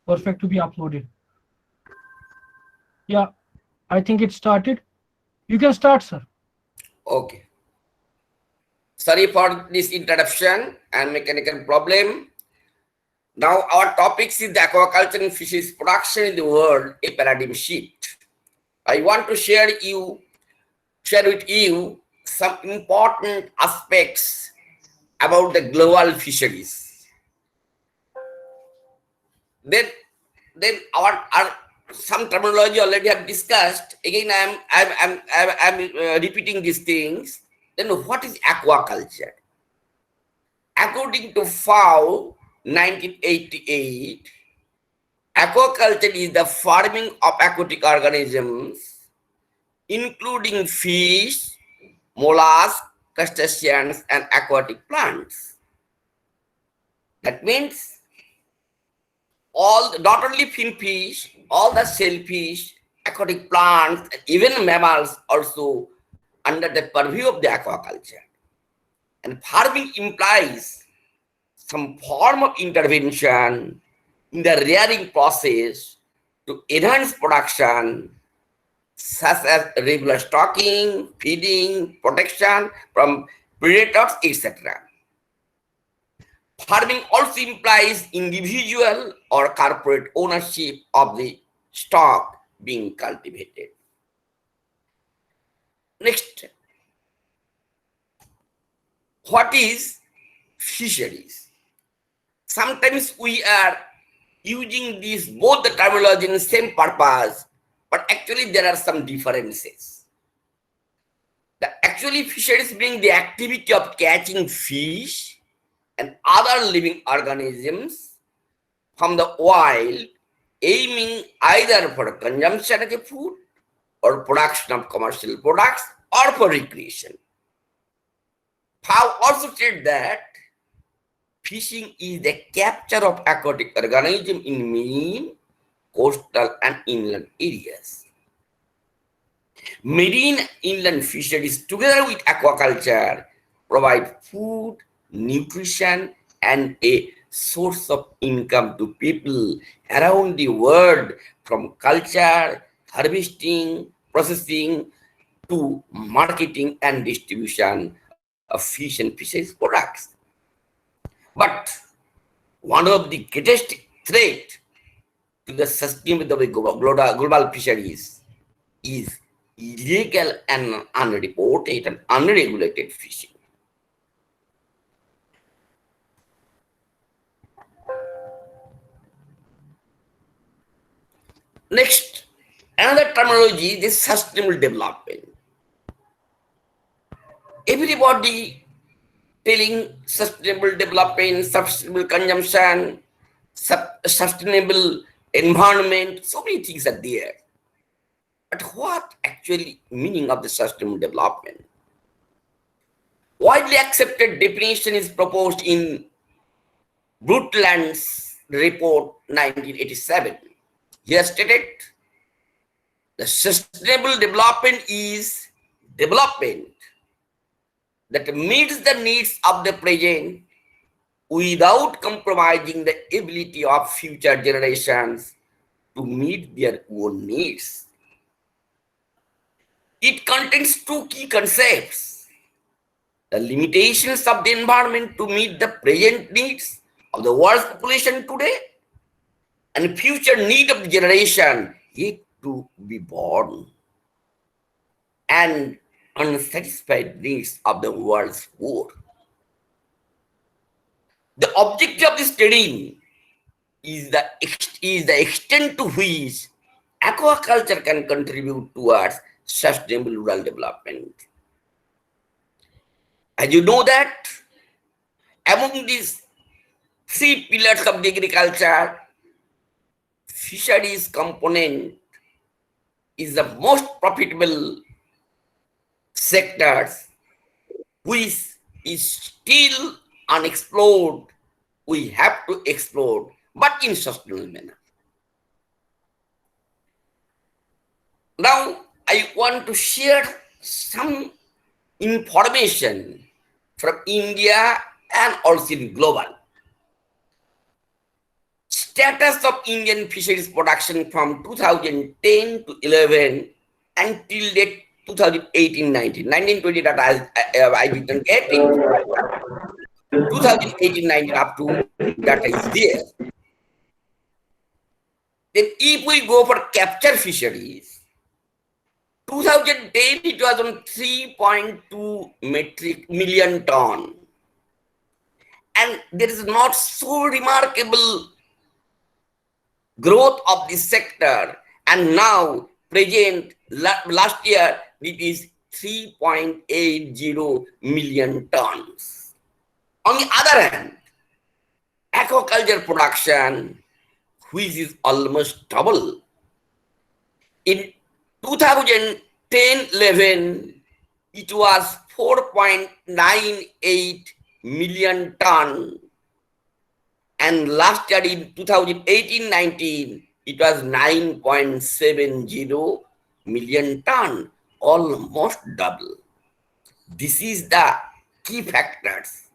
perfect to be uploaded. Yeah, I think it started. You can start, sir. Okay. Sorry for this interruption and mechanical problem. Now our topic is the aquaculture and fisheries production in the world, a paradigm shift. I want to share with you some important aspects about the global fisheries. Then, then our some terminology already have discussed. Again, I'm repeating these things. Then, what is aquaculture? According to FAO 1988, aquaculture is the farming of aquatic organisms, including fish, mollusks, crustaceans, and aquatic plants. That means not only finfish, all the shellfish, aquatic plants, and even mammals also under the purview of the aquaculture. And farming implies some form of intervention in the rearing process to enhance production, such as regular stocking, feeding, protection from predators, etc. Farming also implies individual or corporate ownership of the stock being cultivated. Next, what is fisheries? Sometimes we are using these both the terminology in the same purpose, but actually there are some differences. Actually, fisheries being the activity of catching fish and other living organisms from the wild, aiming either for consumption as a food or production of commercial products or for recreation. FAO also said that fishing is the capture of aquatic organisms in marine, coastal, and inland areas. Marine inland fisheries, together with aquaculture, provide food, nutrition, and a source of income to people around the world, from culture, harvesting, processing, to marketing and distribution of fish and fisheries products. But one of the greatest threat to the sustainability of global fisheries is illegal and unreported and unregulated fishing. Next, another terminology is sustainable development. Everybody telling sustainable development, sustainable consumption, sustainable environment, so many things are there. But what actually meaning of the sustainable development? Widely accepted definition is proposed in Brundtland's report 1987. Here stated, the sustainable development is development that meets the needs of the present without compromising the ability of future generations to meet their own needs. It contains two key concepts: the limitations of the environment to meet the present needs of the world's population today, and future need of the generation yet to be born, and unsatisfied needs of the world's poor. The objective of this study is the extent to which aquaculture can contribute towards sustainable rural development. As you know that among these three pillars of the agriculture, fisheries component is the most profitable sectors, which is still unexplored. We have to explore, but in sustainable manner. Now, I want to share some information from India and also in global. status of Indian fisheries production from 2010 to 11 until date 2018-19. 1920 that I didn't get it. 2018-19 up to data is there. Then if we go for capture fisheries, 2010 it was on 3.2 million ton. And there is not so remarkable growth of this sector. And now, present, last year, it is 3.80 million tons. On the other hand, aquaculture production, which is almost double. In 2010-11, it was 4.98 million ton, and last year in 2018-19, it was 9.70 million ton, almost double. This is the key factors.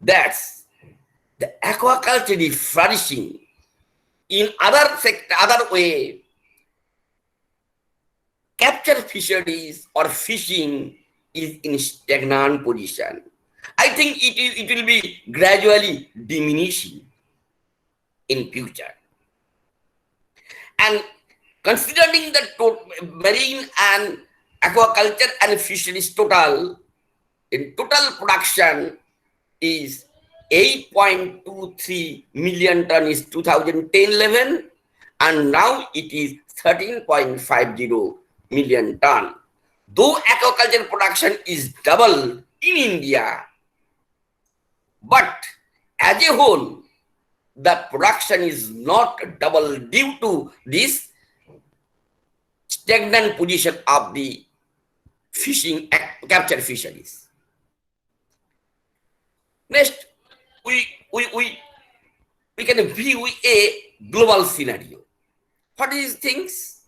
That's the aquaculture is flourishing. In other sector, other way, capture fisheries or fishing is in stagnant position. I think it will be gradually diminishing in future. And considering the marine and aquaculture and fisheries total, in total production is 8.23 million ton is 2010-11, and now it is 13.50 million ton. Though aquaculture production is double in India, but as a whole, the production is not double due to this stagnant position of the fishing capture fisheries. Next, we can view a global scenario. What is things?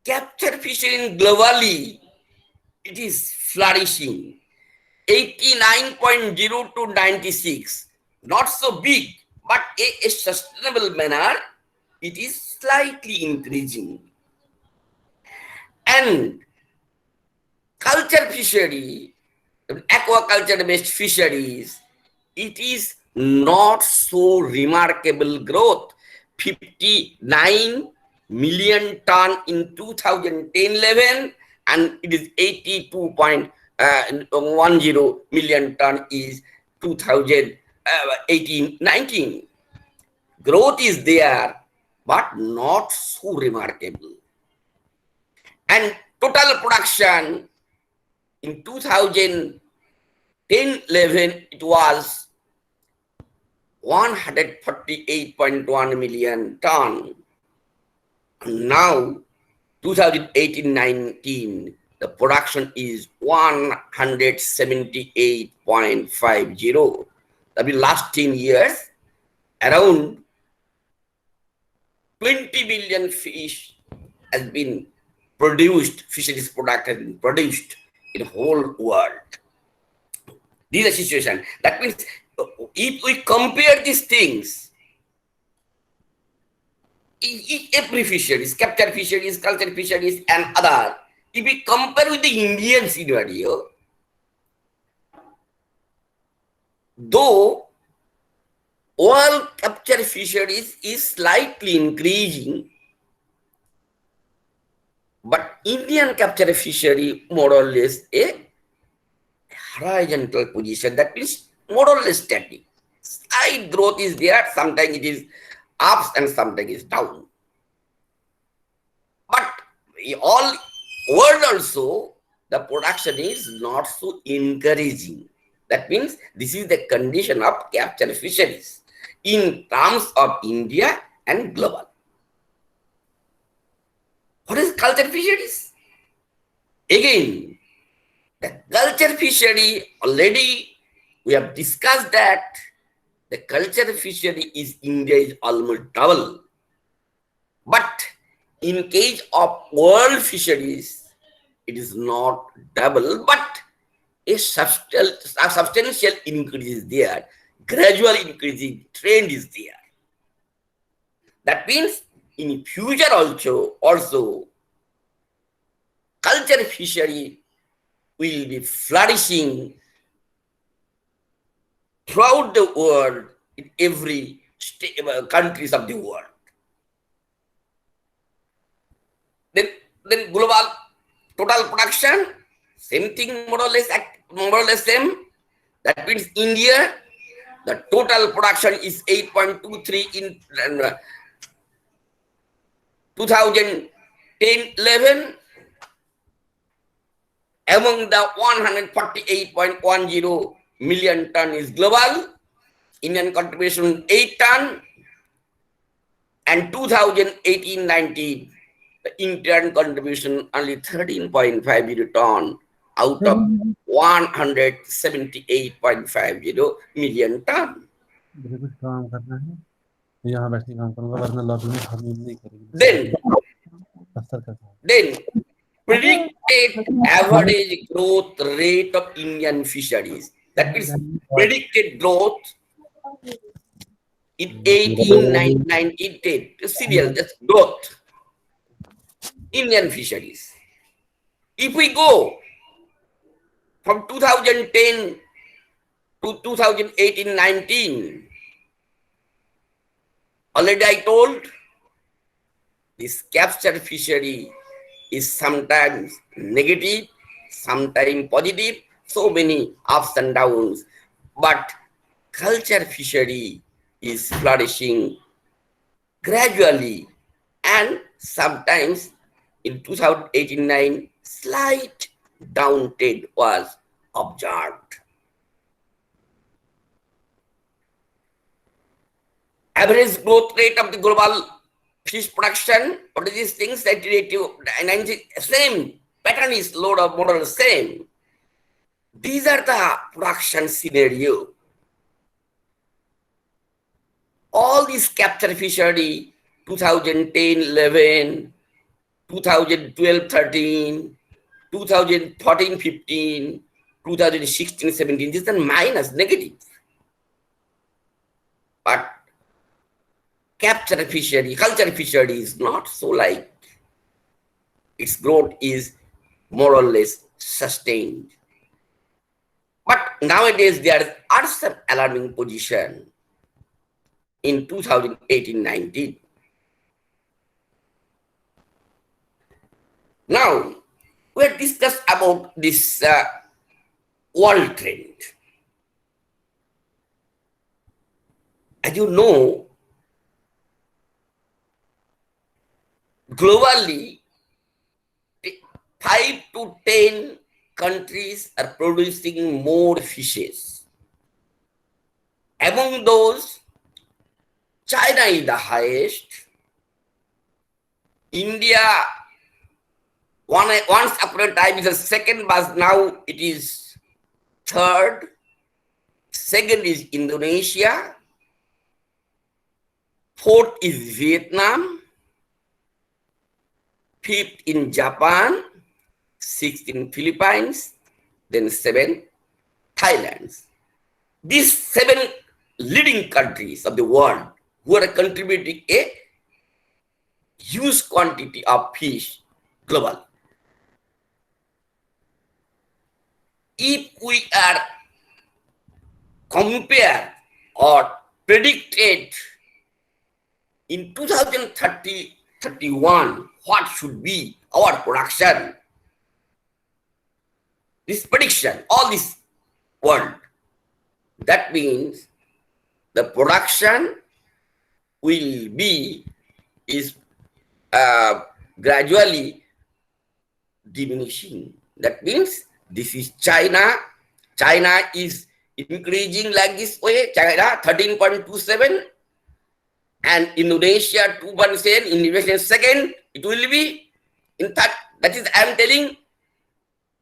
Capture fishing globally, it is flourishing. 89.0 to 96, not so big, but a sustainable manner, it is slightly increasing. And culture fishery, aquaculture-based fisheries, it is not so remarkable growth. 59 million ton in 2010-11, and it is 82.10 million ton is 2018-19. Growth is there, but not so remarkable. And total production in 2010-11, it was 148.1 million ton. Now, 2018-19, the production is 178.50. That means last 10 years, around 20 million fish has been produced, fisheries product has been produced in the whole world. This is the situation. That means if we compare these things, every fisheries, capture fisheries, culture fisheries, and other, if we compare with the Indian scenario, though all capture fisheries is slightly increasing, but Indian capture fishery more or less a horizontal position. That means more or less static. Slight growth is there. Sometimes it is up and sometimes it is down. But all world also, the production is not so encouraging. That means this is the condition of capture fisheries in terms of India and global. What is culture fisheries? Again, the culture fishery, already we have discussed that the culture fishery is India is almost double. But in case of world fisheries, it is not double, but a substantial increase is there. Gradual increasing trend is there. That means in future also culture fishery will be flourishing throughout the world in every countries of the world. Then global total production, same thing, more or less same. That means India, the total production is 8.23 in 2010-11. Among the 148.10 million ton is global. Indian contribution 8 ton, and 2018-19 the Indian contribution only 13.50 ton out of 178.50 million ton. Then predicted average growth rate of Indian fisheries. That means predicted growth in 18-19 serial, that's growth. Indian fisheries. If we go from 2010 to 2018-19, already I told this capture fishery is sometimes negative, sometimes positive, so many ups and downs. But culture fishery is flourishing gradually, and sometimes in 2018-19, slight downtrend was observed. Average growth rate of the global fish production, what are these things that relative same pattern is load of model same. These are the production scenario. All these capture fishery 2010-11, 2012-13, 2014-15, 2016-17, this is minus, negative. But capture fishery, culture fishery is not so like. Its growth is more or less sustained. But nowadays there are some alarming position in 2018-19. Now, we'll discuss about this world trend. As you know, globally, 5 to 10 countries are producing more fishes. Among those, China is the highest. India, once upon a time, is the second, but now it is third. Second is Indonesia. Fourth is Vietnam. Fifth in Japan. Sixth in Philippines. Then 7, Thailand. These 7 leading countries of the world who are contributing a huge quantity of fish global. If we are compare or predicted in 2030-31, what should be our production? This prediction, all this world, that means the production will be gradually diminishing. That means this is China. China is increasing like this way. China 13.27 and Indonesia 2.7. Indonesia second. It will be in fact, that is I am telling,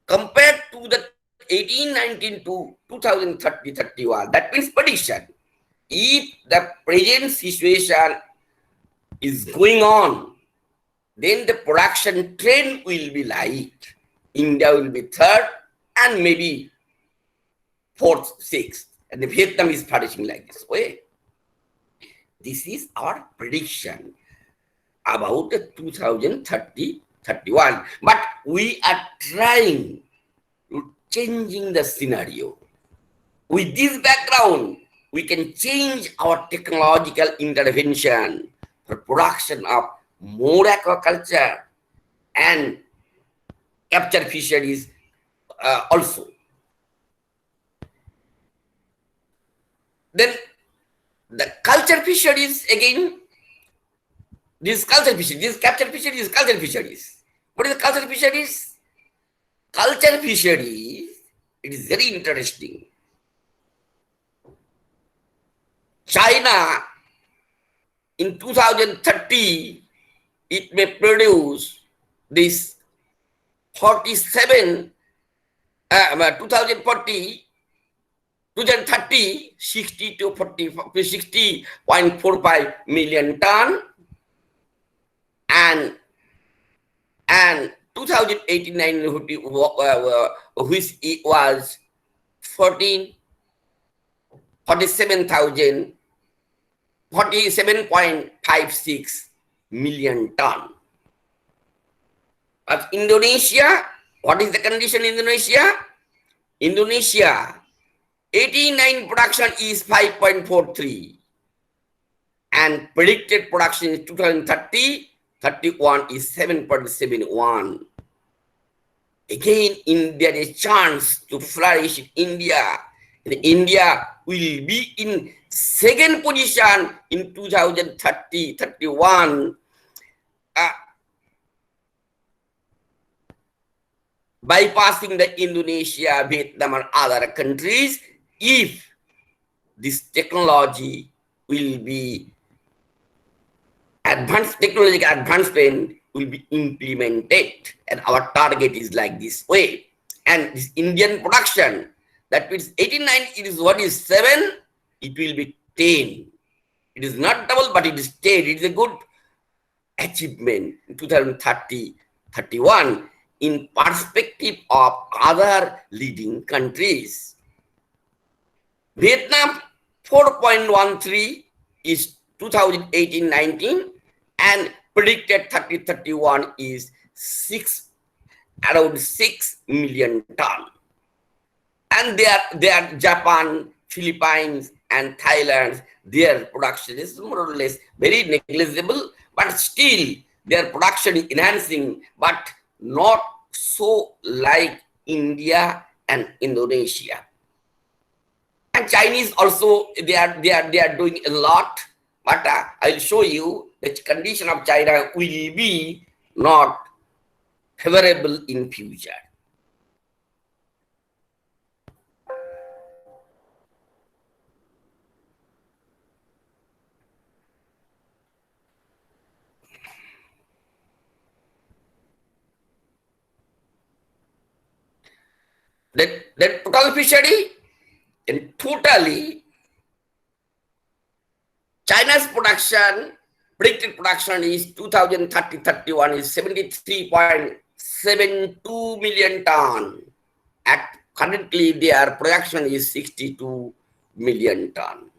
compared to the 18-19 to 2030-31. That means prediction. If the present situation is going on, then the production trend will be like India will be third and maybe fourth, sixth, and the Vietnam is flourishing like this way. This is our prediction about 2030-31. But we are trying to changing the scenario. With this background, we can change our technological intervention for production of more aquaculture and capture fisheries also. Then the culture fisheries again, this culture fisheries, this capture fisheries, culture fisheries. What is the culture fisheries? Culture fisheries, it is very interesting. China in 2030, it may produce this 47, 2040, 2030, 60 to 40, 60.45 million ton, and 2089, which it was 47.56 million ton. But Indonesia, what is the condition in Indonesia? Indonesia, 89 production is 5.43, and predicted production in 2030, 31 is 7.71. Again, there is a chance to flourish in India. And India will be in second position in 2030, 31. Bypassing the Indonesia, Vietnam, and other countries, if this technology will be advanced, technological advancement will be implemented, and our target is like this way. And this Indian production, that means 89, it is what is 7, it will be 10. It is not double, but it is 10. It is a good achievement in 2030, 31 in perspective of other leading countries. Vietnam 4.13 is 2018-19, and predicted 30-31 is around 6 million ton. And they are Japan, Philippines, and Thailand. Their production is more or less very negligible, but still their production is enhancing, but not so like India and Indonesia. And Chinese also, they are doing a lot, but I'll show you the condition of China will be not favorable in future. That total fishery, and totally China's production, predicted production is 2030-31 is 73.72 million ton. At currently their production is 62 million ton.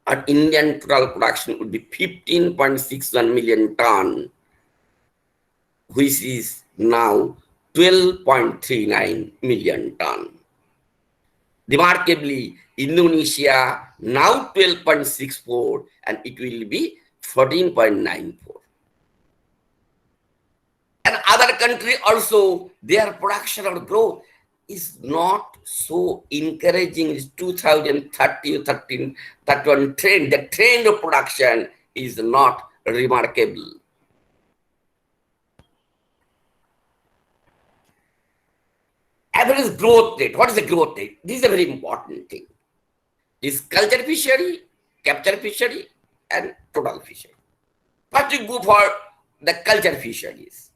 Our Indian total production would be 15.61 million ton, which is now 12.39 million ton. Remarkably, Indonesia now 12.64, and it will be 14.94. And other country also, their production or growth is not so encouraging. It's 2030 or 31 trend. The trend of production is not remarkable. Average growth rate. What is the growth rate? This is a very important thing. This culture fishery, capture fishery, and total fishery. First you go for the culture fisheries.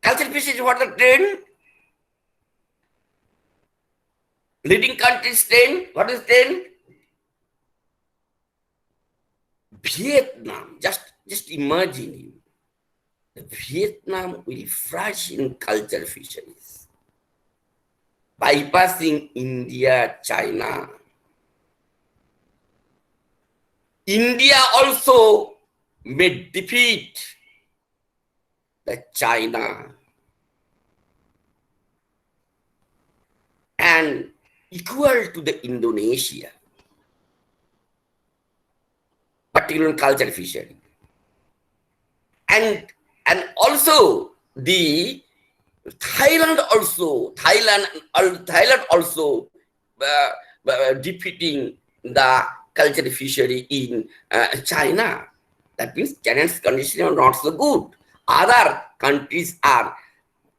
Culture fisheries, what is the trend? Leading countries trend. What is trend? Vietnam. Just imagine you. Vietnam will flourish in culture fisheries, bypassing India, China. India also may defeat the China and equal to the Indonesia, particularly in culture fishery. And also the Thailand also defeating the culture fishery in China. That means China's condition are not so good. Other countries are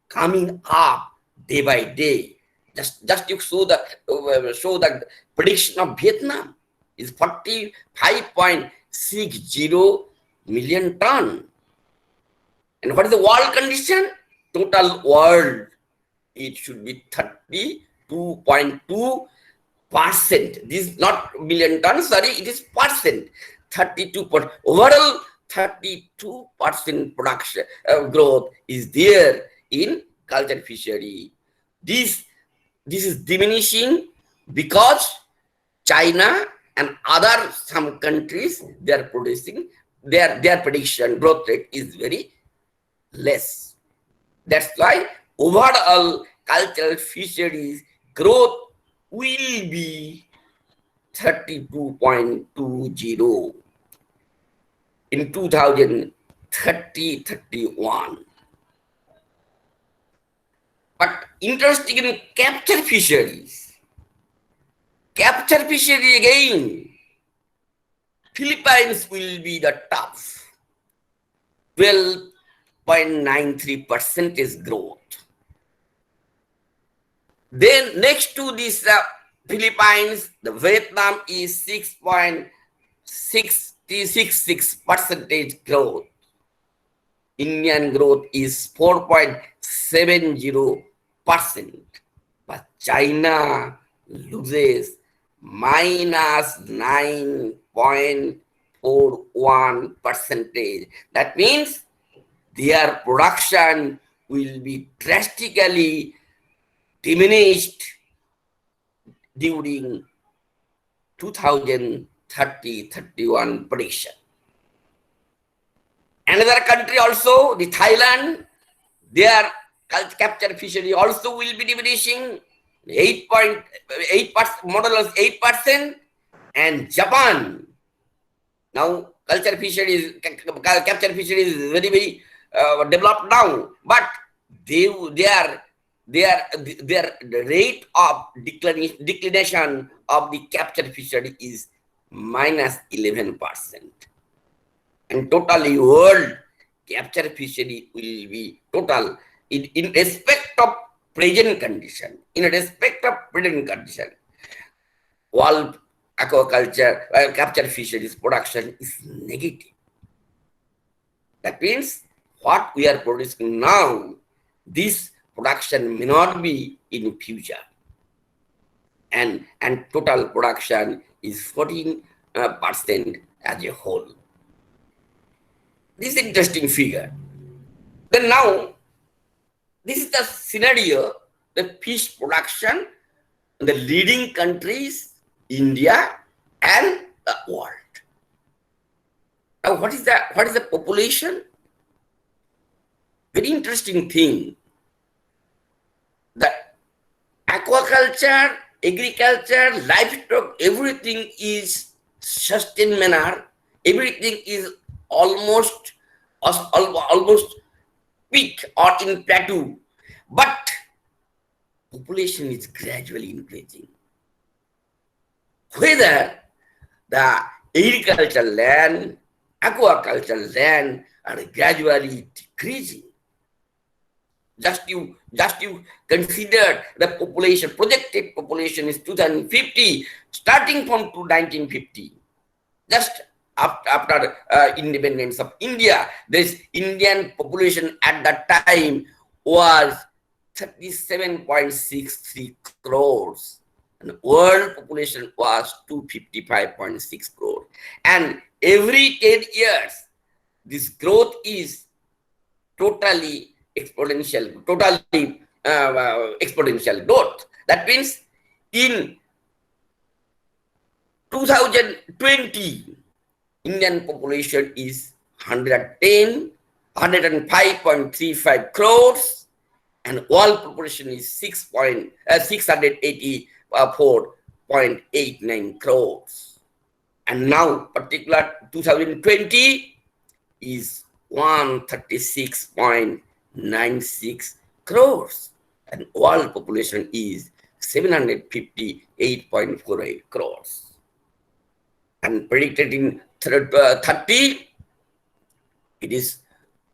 coming up day by day. Just you show the prediction of Vietnam is 45.60 million ton. And what is the world condition? Total world, it should be 32.2%. This is not million tons, sorry, it is percent. 32 overall 32% production growth is there in culture fishery. This is diminishing because China and other some countries, they are producing their prediction growth rate is very less. That's why overall cultural fisheries growth will be 32.20 in 2030-31. But interesting in capture fisheries again, Philippines will be the top. 12.93% is growth. Then next to this Philippines, the Vietnam is 6.66% growth. Indian growth is 4.70%. But China loses minus 9.41%. That means their production will be drastically diminished during 2030-31 prediction. Another country also, the Thailand, their capture fishery also will be diminishing 8.8%, more or less 8%, and Japan. Now, capture fishery is very, very developed now, but their rate of declination of the capture fishery is minus 11%. And totally world capture fishery will be total in respect of present condition. World aquaculture capture fisheries production is negative. That means what we are producing now, this production may not be in future. And total production is 14% as a whole. This is an interesting figure. Then now, this is the scenario, the fish production in the leading countries, India and the world. Now, what is the population? Very interesting thing. That aquaculture, agriculture, livestock, everything is sustained manner. Everything is almost peak or in plateau, but population is gradually increasing. Whether the agricultural land, aquaculture land are gradually decreasing. Just you consider the population, projected population is 2050, starting from 1950. Just after independence of India, this Indian population at that time was 37.63 crores. And world population was 255.6 crores. And every 10 years, this growth is totally exponential growth. That means in 2020, Indian population is 105.35 crores, and world population is 684.89 crores. And now, particular 2020 is 136.96 crores, and world population is 758.48 crores. And predicted in 30, it is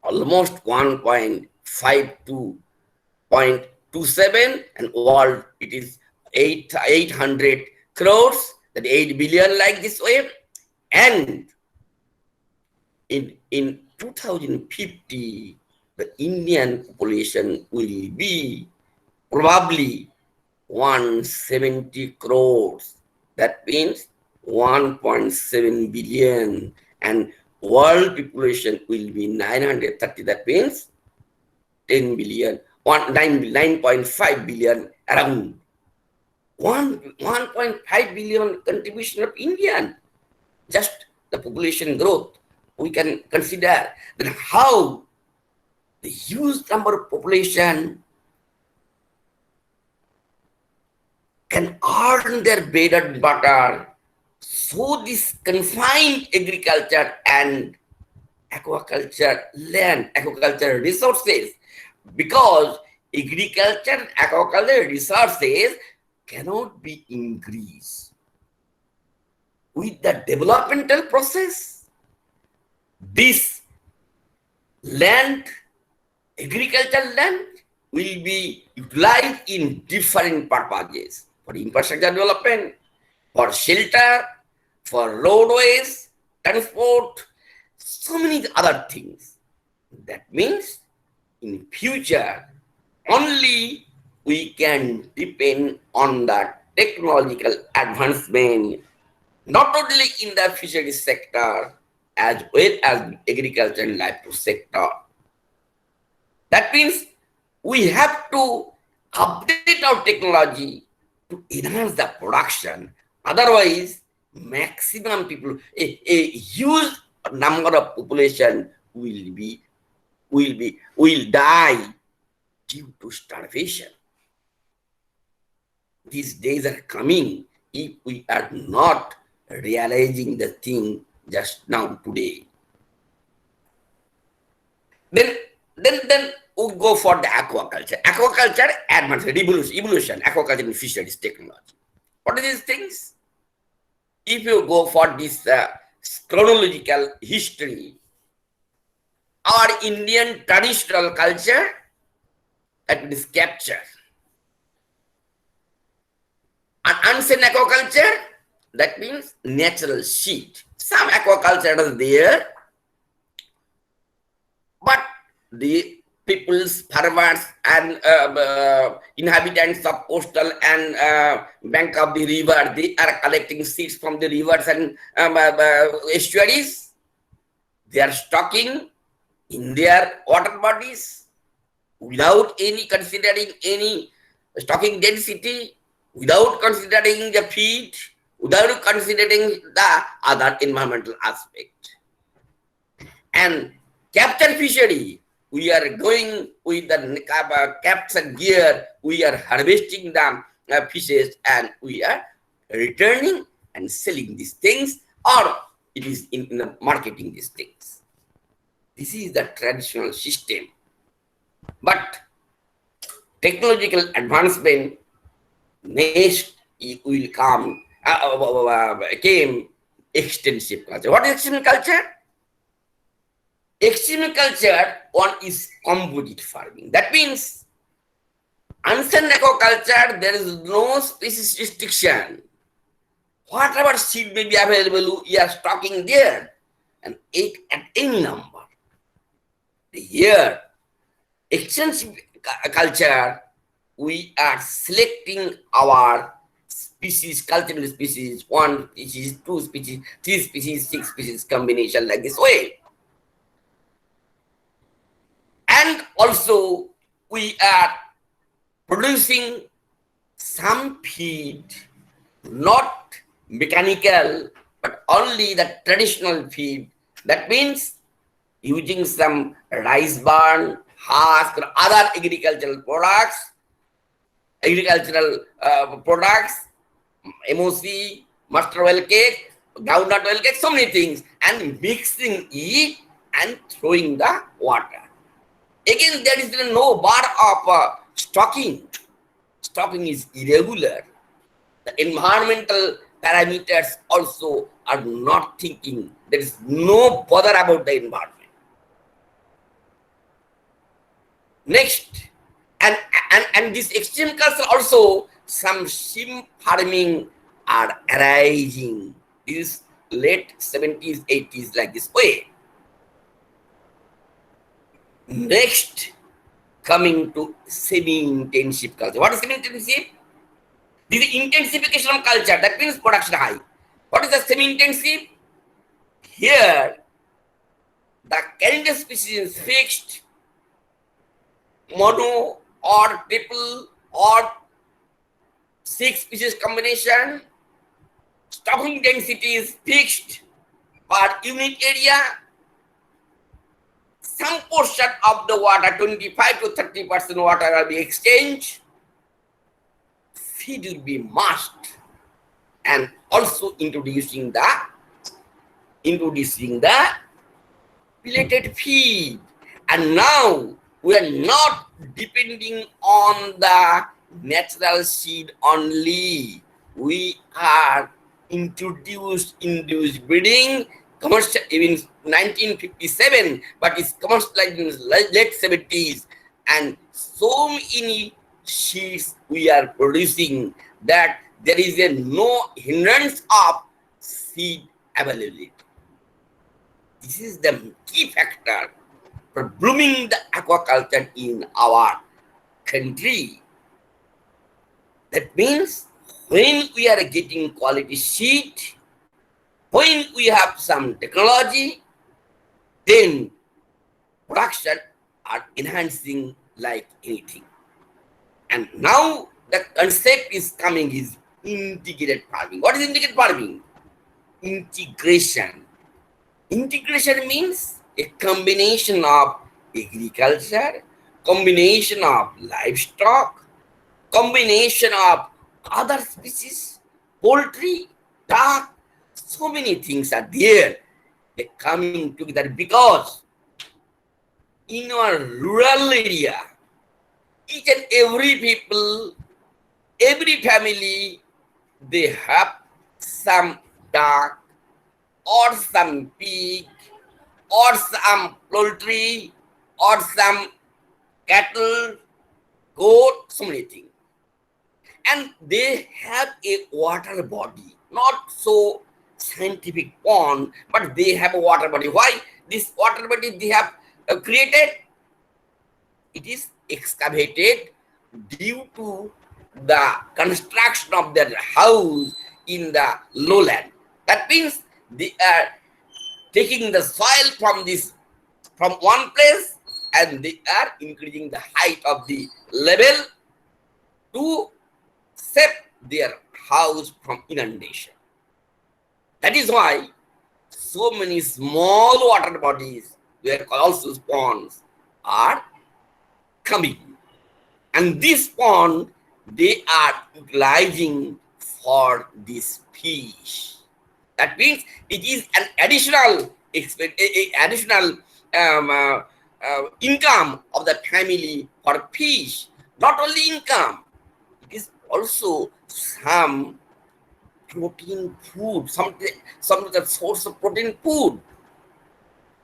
almost 1.52.27, and world it is 800 crores, that 8 billion like this way. And in 2050, the Indian population will be probably 170 crores. That means 1.7 billion, and world population will be 930. That means 10 billion, 9.5 billion, around 1.5 billion contribution of Indian. Just the population growth. We can consider that how the huge number of population can earn their bread and butter. So this confined agriculture and aquaculture land, aquaculture resources, because agriculture and aquaculture resources cannot be increased with the developmental process. This land, agricultural land, will be utilized in different purposes: for infrastructure development, for shelter, for roadways, transport, so many other things. That means in future, only we can depend on the technological advancement, not only in the fisheries sector, as well as agriculture and livestock sector. That means we have to update our technology to enhance the production. Otherwise, maximum people, a huge number of population will die due to starvation. These days are coming if we are not realizing the thing just now today. Then we go for the aquaculture. Aquaculture advanced evolution, aquaculture and fisheries technology. What are these things? If you go for this chronological history, our Indian traditional culture, that means capture. An ancient aquaculture, that means natural seed. Some aquaculture is there, but the peoples, farmers, and inhabitants of coastal and bank of the river, they are collecting seeds from the rivers and estuaries. They are stocking in their water bodies without any considering any stocking density, without considering the feed, without considering the other environmental aspect. And capture fishery, we are going with the capture gear, we are harvesting the fishes, and we are returning and selling these things, or it is in marketing these things. This is the traditional system. But technological advancement next will come, came extensive culture. What is extensive culture? Extensive culture, one is composite farming. That means ancient aquaculture, there is no species restriction. Whatever seed may be available, we are stocking there and eat at any number. Here, extensive culture, we are selecting our species, cultural species, 1 species, 2 species, 3 species, 6 species combination like this way. And also, we are producing some feed, not mechanical, but only the traditional feed. That means using some rice bran, husk, or other agricultural products, MOC, mustard oil cake, groundnut oil cake, so many things, and mixing it and throwing the water. Again, there is no bar of stocking. Stocking is irregular. The environmental parameters also are not thinking. There is no bother about the environment. Next, and this extreme culture also, some shrimp farming are arising. This late 70s, 80s, like this way. Next, coming to semi-intensive culture. What is semi-intensive? This is intensification of culture. That means production high. What is the semi-intensive? Here, the calendar species is fixed, mono or triple or 6 species combination. Stocking density is fixed per unit area. Some portion of the water, 25 to 30% water will be exchanged. Feed will be must, and also introducing the pelleted feed. And now we are not depending on the natural seed only. We are introduced breeding commercial in 1957, but it's commercialized in late 70s, and so many seeds we are producing that there is no hindrance of seed availability. This is the key factor for blooming the aquaculture in our country. That means when we are getting quality seed, when we have some technology, then production are enhancing like anything. And now the concept is coming is integrated farming. What is integrated farming? Integration. Integration means a combination of agriculture, combination of livestock, combination of other species, poultry, duck, so many things are there. They're coming together because in our rural area, each and every people, every family, they have some duck or some pig or some poultry or some cattle, goat, so many things. And they have a water body, not so scientific pond, but they have a water body. Why? This water body they have created, it is excavated due to the construction of their house in the lowland. That means they are taking the soil from one place, and they are increasing the height of the level to save their house from inundation. That is why so many small water bodies, where also ponds, are coming. And this pond, they are utilizing for this fish. That means it is an additional income of the family for fish. Not only income, it is also some protein food, some the source of protein food.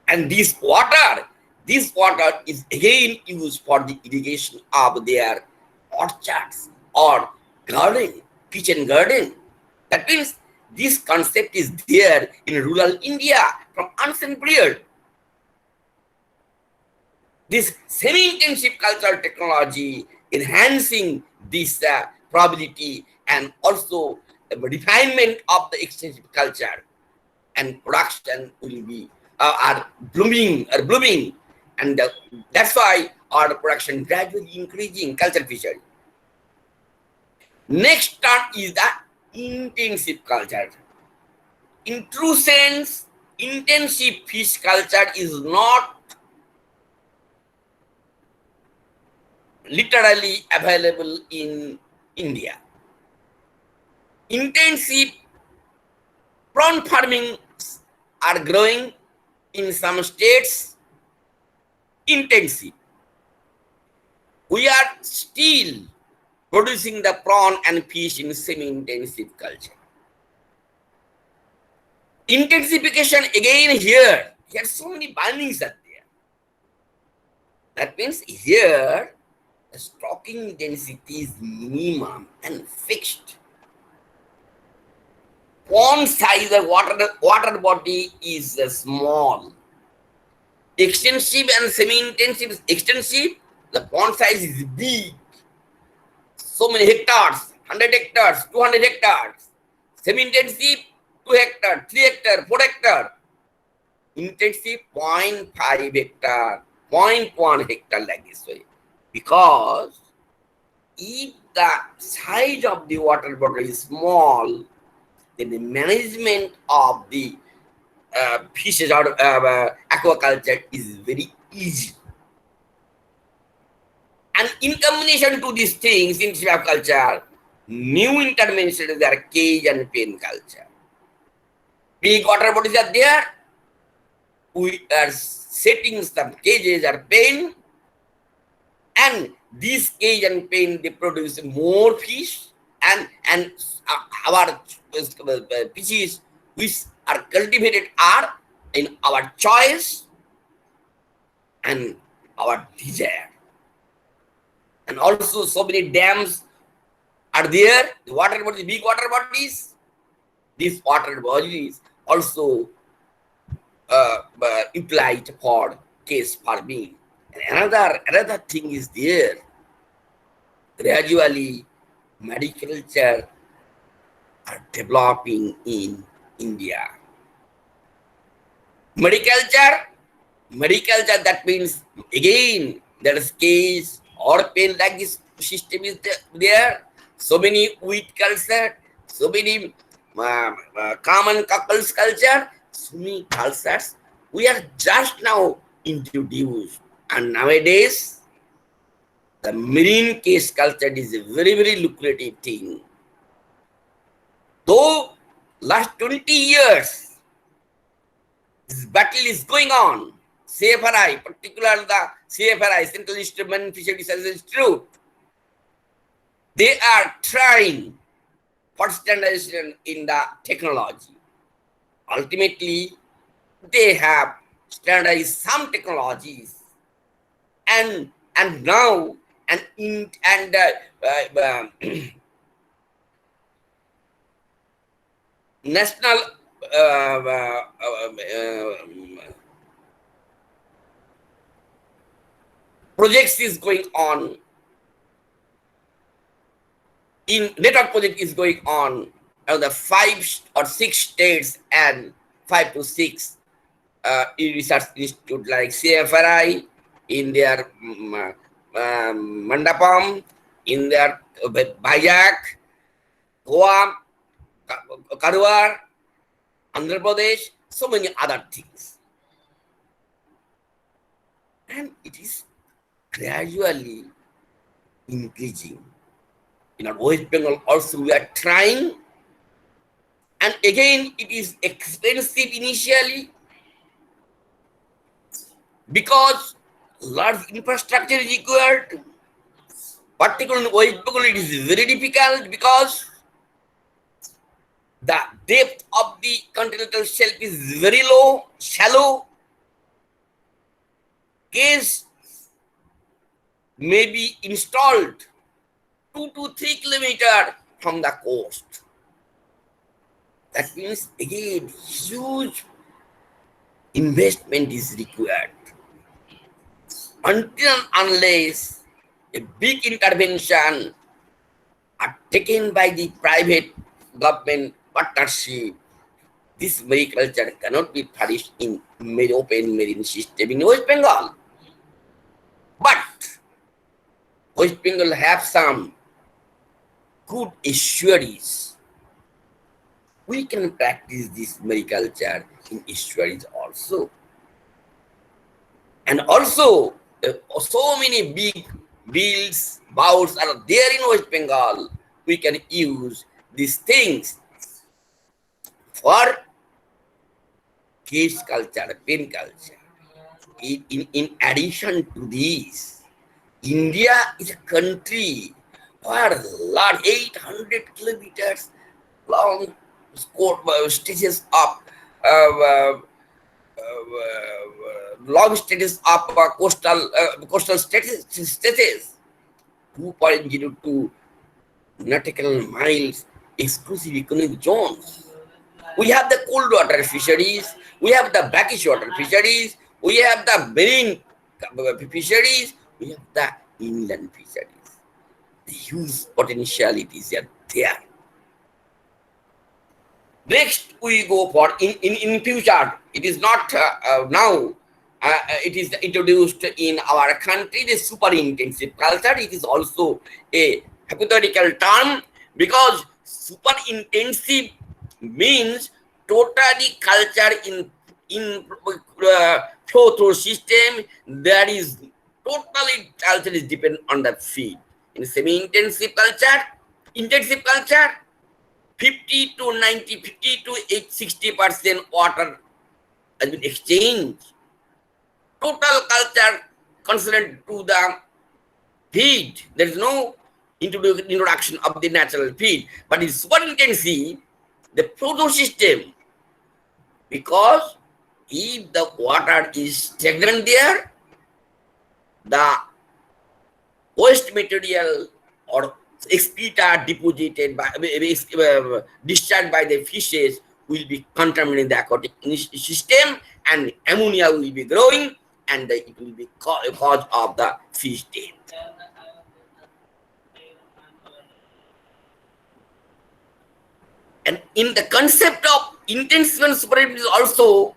And this water is again used for the irrigation of their orchards or garden, kitchen garden. That means this concept is there in rural India from ancient period. This semi-intensive cultural technology enhancing this probability, and also refinement of the extensive culture, and production will be are blooming, and that's why our production gradually increasing culture fishery. Next term is the intensive culture. in true sense, intensive fish culture is not literally available in India. Intensive prawn farming are growing in some states. Intensive. We are still producing the prawn and fish in semi-intensive culture. Intensification again here. Here so many bindings are there. That means here the stocking density is minimum and fixed. Pond size, the water body is small. Extensive and semi-intensive. Extensive, the pond size is big. So many hectares, 100 hectares, 200 hectares. Semi-intensive, 2 hectares, 3 hectares, 4 hectares. Intensive, 0.5 hectare, 0.1 hectare like this way. Because if the size of the water body is small, then the management of the fishes or aquaculture is very easy. And in combination to these things in aquaculture, new interventions are cage and pen culture. Big water bodies are there. We are setting some cages or pen, and these cage and pen they produce more fish, and our fishes which are cultivated are in our choice and our desire. And also so many dams are there, the water bodies, big water bodies. These water bodies also utilized for case farming. And another thing is there. Gradually, mariculture are developing in India. Mariculture, that means again there is case or pen like this system is there. So many wheat culture, so many common couples culture, so many cultures we are just now introduced. And nowadays, the marine case culture is a very, very lucrative thing. Though last 20 years, this battle is going on. CFRI, particularly the CFRI, Central Instrument Fisheries Institute, they are trying for standardization in the technology. Ultimately, they have standardized some technologies, and now national projects is going on. In network project is going on the 5 or 6 states and 5 to 6 research institute like CFRI in their Mandapam, in their Bayak, Goa, Karwar, Andhra Pradesh, so many other things. And it is gradually increasing. In our West Bengal also we are trying, and again it is expensive initially because large infrastructure is required. Particularly in West Bengal it is very difficult because the depth of the continental shelf is very low, shallow. Cages may be installed 2 to 3 kilometers from the coast. That means again huge investment is required. Until and unless a big intervention are taken by the private government partnership, this mariculture cannot be flourished in open marine system in West Bengal. But West Bengal have some good fisheries. we can practice this mariculture in estuaries also. And also, so many big bills, bouts are there in West Bengal. We can use these things for cage culture, pen culture. In addition to this, India is a country where large 800 kilometers long stretches of long stretches of coastal stretches 2.02 nautical miles exclusive economic zones. We have the cold water fisheries, we have the brackish water fisheries, we have the marine fisheries, we have the inland fisheries. The huge potentialities are there. Next, we go for in future. It is not now. It is introduced in our country. The super intensive culture. It is also a hypothetical term because super intensive means totally culture in flow through system. There is totally culture is dependent on the feed. In semi-intensive culture, intensive culture. 50 to 90, 50 to 60% water has been exchanged. Total culture concerned to the feed. There is no introduction of the natural feed. But in super intensive, the proto system, because if the water is stagnant there, the waste material or excreta deposited by discharged by the fishes will be contaminating the aquatic system, and ammonia will be growing, and it will be cause of the fish death. And in the concept of intensive and super also,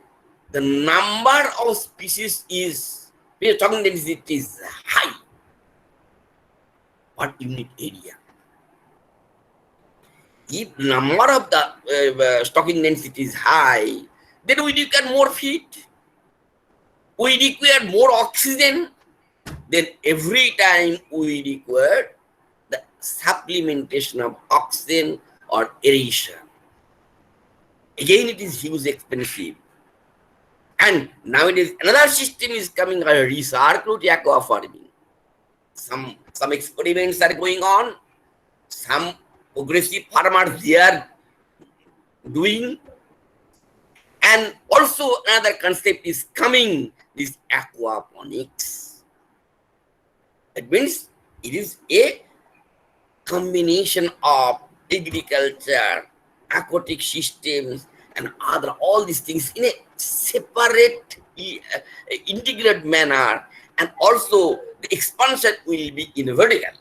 the number of species is, we are talking density is high per unit area. If number of the stocking density is high, then we require more feed. We require more oxygen. Then every time we require the supplementation of oxygen or aeration. Again, it is huge expensive. And nowadays, another system is coming, a recirculate aqua farming. Some experiments are going on. Some progressive farmers they are doing. And also another concept is coming, this aquaponics. That means it is a combination of agriculture, aquatic systems, and other all these things in a separate, integrated manner, and also the expansion will be in vertical.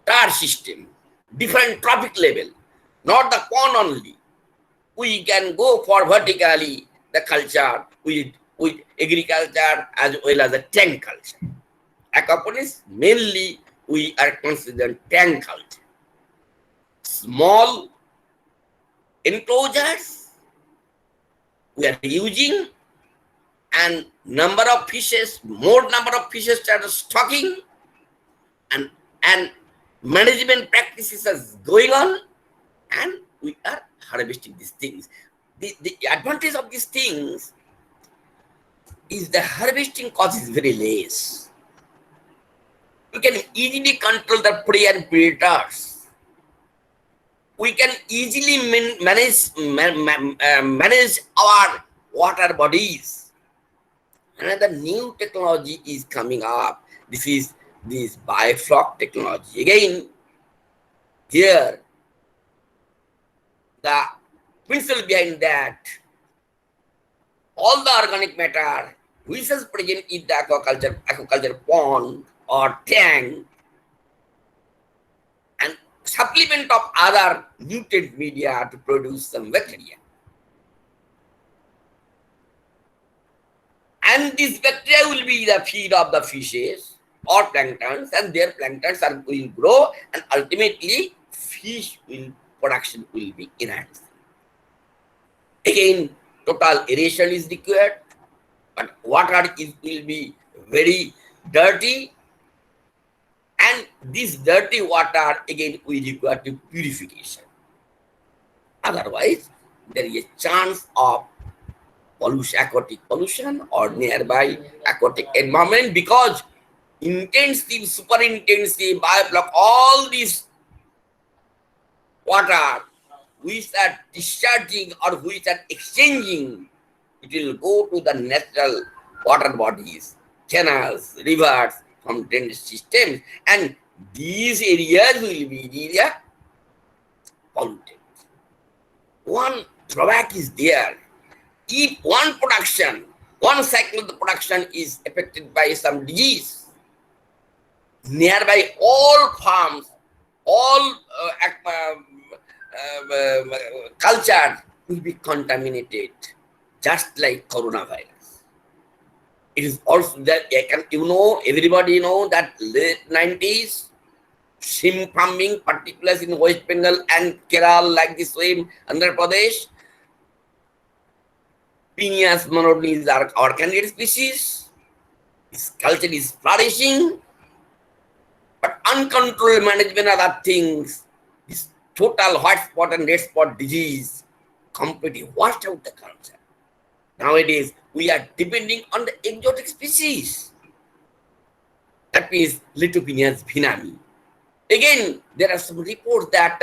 Star system, different trophic level, not the pond only. We can go for vertically the culture with agriculture as well as the tank culture. Aquaponics, mainly we are considering tank culture. Small enclosures we are using, and number of fishes, more number of fishes that are stocking, and management practices are going on, and we are harvesting these things. The advantage of these things is the harvesting cost is very less. We can easily control the prey and predators. We can easily manage our water bodies. Another new technology is coming up. This is this biofloc technology. Again, here the principle behind that, all the organic matter which is present in the aquaculture pond or tank, and supplement of other nutrient media to produce some bacteria. And this bacteria will be the feed of the fishes or planktons, and their planktons will grow, and ultimately fish will production will be enhanced. Again, total aeration is required, but water will be very dirty, and this dirty water again we require to purification. Otherwise, there is a chance of pollution, aquatic pollution or nearby aquatic environment, because intensive, super intensive bioblock, all these water which are discharging or which are exchanging, it will go to the natural water bodies, canals, rivers, from drainage systems, and these areas will be area polluted. One drawback is there. If one cycle of the production is affected by some disease, nearby all farms, all culture will be contaminated, just like coronavirus. It is also that, everybody know that late 90s, shrimp farming, particularly in West Bengal and Kerala, like this way, Andhra Pradesh, Penis monotonous is our candidate species. This culture is flourishing, but uncontrolled management of other things, this total white spot and red spot disease, completely washed out the culture. Nowadays, we are depending on the exotic species. That means Litopenias vinami. Again, there are some reports that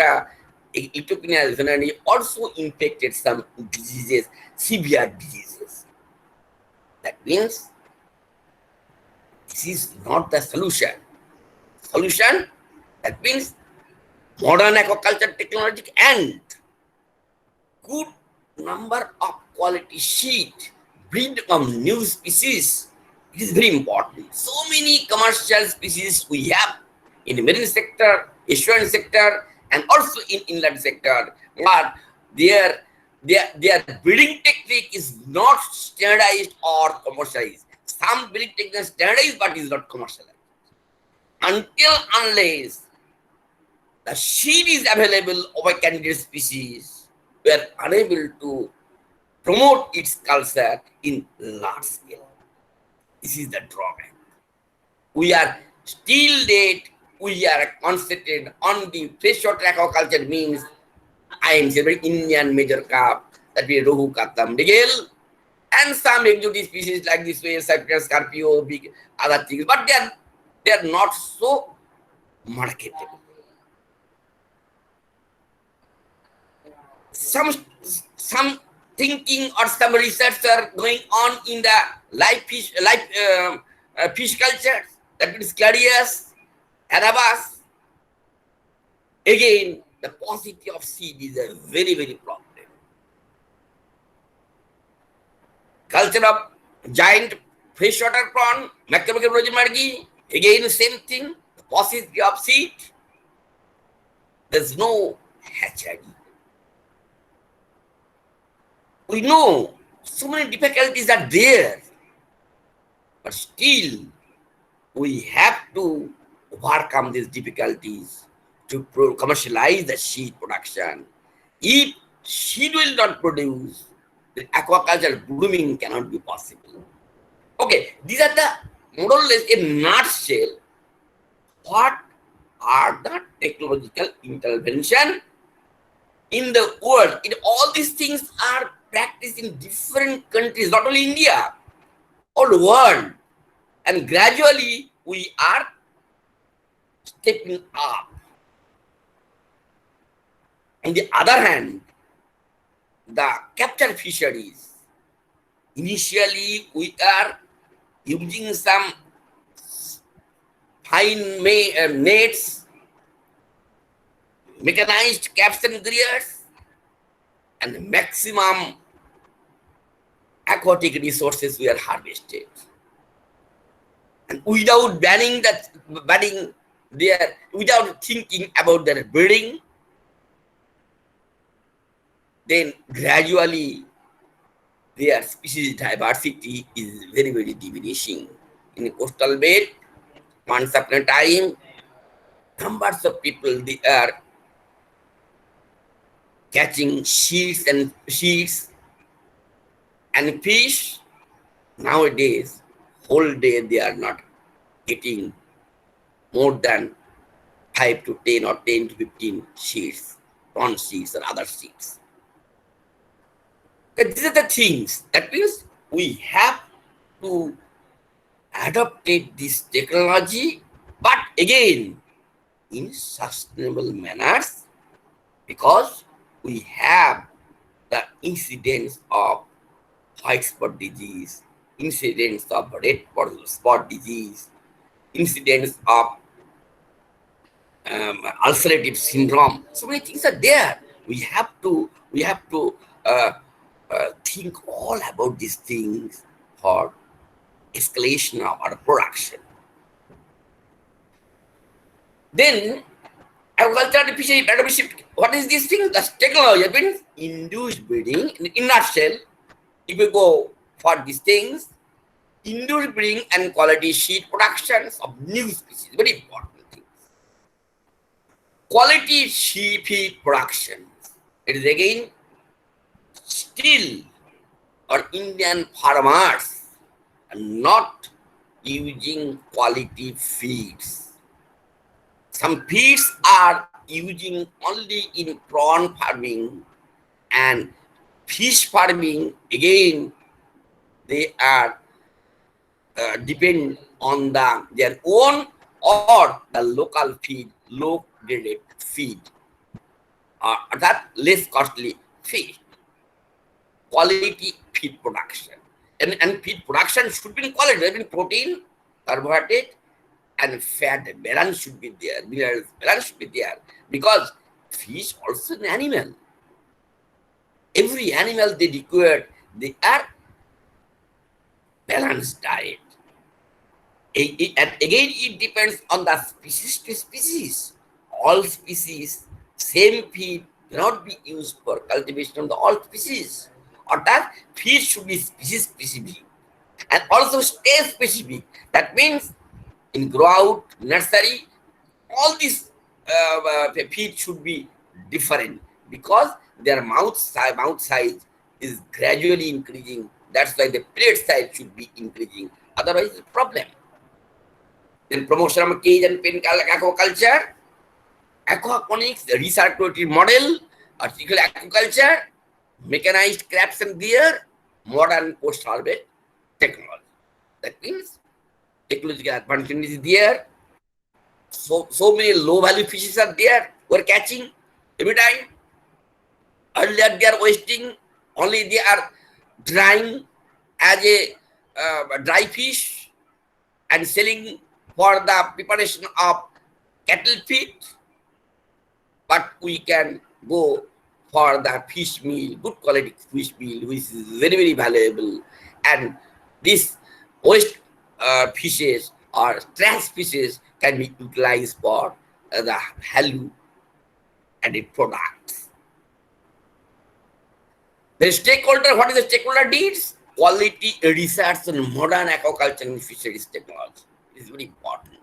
Litopenias vinami also infected some diseases, severe diseases. That means this is not the solution. Solution, that means modern aquaculture technology and good number of quality seed, breed of new species. It is very important. So many commercial species we have in the marine sector, estuarine sector, and also in inland sector, but their breeding technique is not standardized or commercialized. Some breeding technique is standardized but is not commercialized. Unless the seed is available of a candidate species, we are unable to promote its culture in large scale. This is the drawback. We are still late. We are concentrated on the freshwater aquaculture, means I am saying Indian major carp, that we rohu, katam, mrigel, and some exotic species like this way, cypress, scorpio, big other things, but they are not so marketable. Some thinking or some research are going on in the fish culture, that means Clarias, Arabas. Again, the paucity of seed is a very, very problem. Culture of giant freshwater prawn, margi, again same thing, the paucity of seed. There's no hatchery. We know so many difficulties are there, but still we have to overcome these difficulties to commercialize the seed production. If seed will not produce, the aquaculture blooming cannot be possible. Okay, these are the more or less in nutshell. What are the technological intervention in the world? All these things are practiced in different countries, not only India, all the world. And gradually we are stepping up. On the other hand, the capture fisheries, initially we are using some fine nets, mechanized caption grills, and maximum aquatic resources were harvested. And without banning there, without thinking about their breeding, then gradually their species diversity is very, very diminishing. In coastal belt, once upon a time, numbers of people, they are catching sheets and fish. Nowadays, whole day they are not getting more than 5 to 10 or 10 to 15 sheets, prawn sheets or other sheets. These are the things. That means we have to adopted this technology, but again in sustainable manners, because we have the incidence of white spot disease, incidence of red spot disease, incidence of ulcerative syndrome. So many things are there. We have to think all about these things for escalation of our production. Then agriculture and fishery partnership. What is this thing? That's technology. That means induced breeding. In nutshell, if you go for these things, induced breeding and quality seed productions of new species. Very important thing. Quality seed feed production. It is again still our Indian farmers are not using quality feeds. Some feeds are using only in prawn farming and fish farming. Again, they are depend on their own or the local feed, low graded feed, that less costly feed. Quality feed production. And feed production should be in quality. I mean, protein, carbohydrate, and fat balance should be there. Minerals balance should be there. Because fish also an animal. Every animal they require, they are balanced diet. And again, it depends on the species to species. All species, same feed cannot be used for cultivation of the all species. Or that feed should be species specific and also stage specific. That means in grow out, nursery, all these feed should be different because their mouth size is gradually increasing. That's why the plate size should be increasing. Otherwise, it's a problem. Then promotion of cage and pen aquaculture, aquaponics, the recirculatory model, artificial aquaculture, mechanized crabs and gear, modern post-harvest technology. That means technological advantage is there. So many low value fishes are there. We're catching every time. Earlier they are wasting, only they are drying as a dry fish and selling for the preparation of cattle feed. But we can go for the fish meal, good quality fish meal, which is very, very valuable. And these waste fishes or trash fishes can be utilized for the value added products. The stakeholder, what is the stakeholder needs? Quality research and modern aquaculture and fisheries technology. It is very important.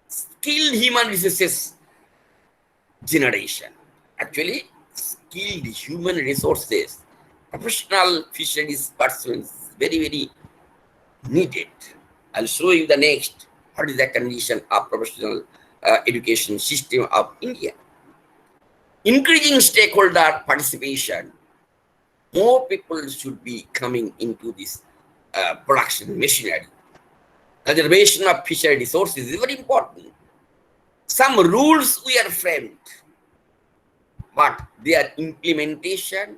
Skilled human resources generation. Actually, skilled human resources, professional fisheries persons, very, very needed. I'll show you the next. What is the condition of professional education system of India? Increasing stakeholder participation. More people should be coming into this production machinery. Conservation of fishery resources is very important. Some rules we are framed, but their implementation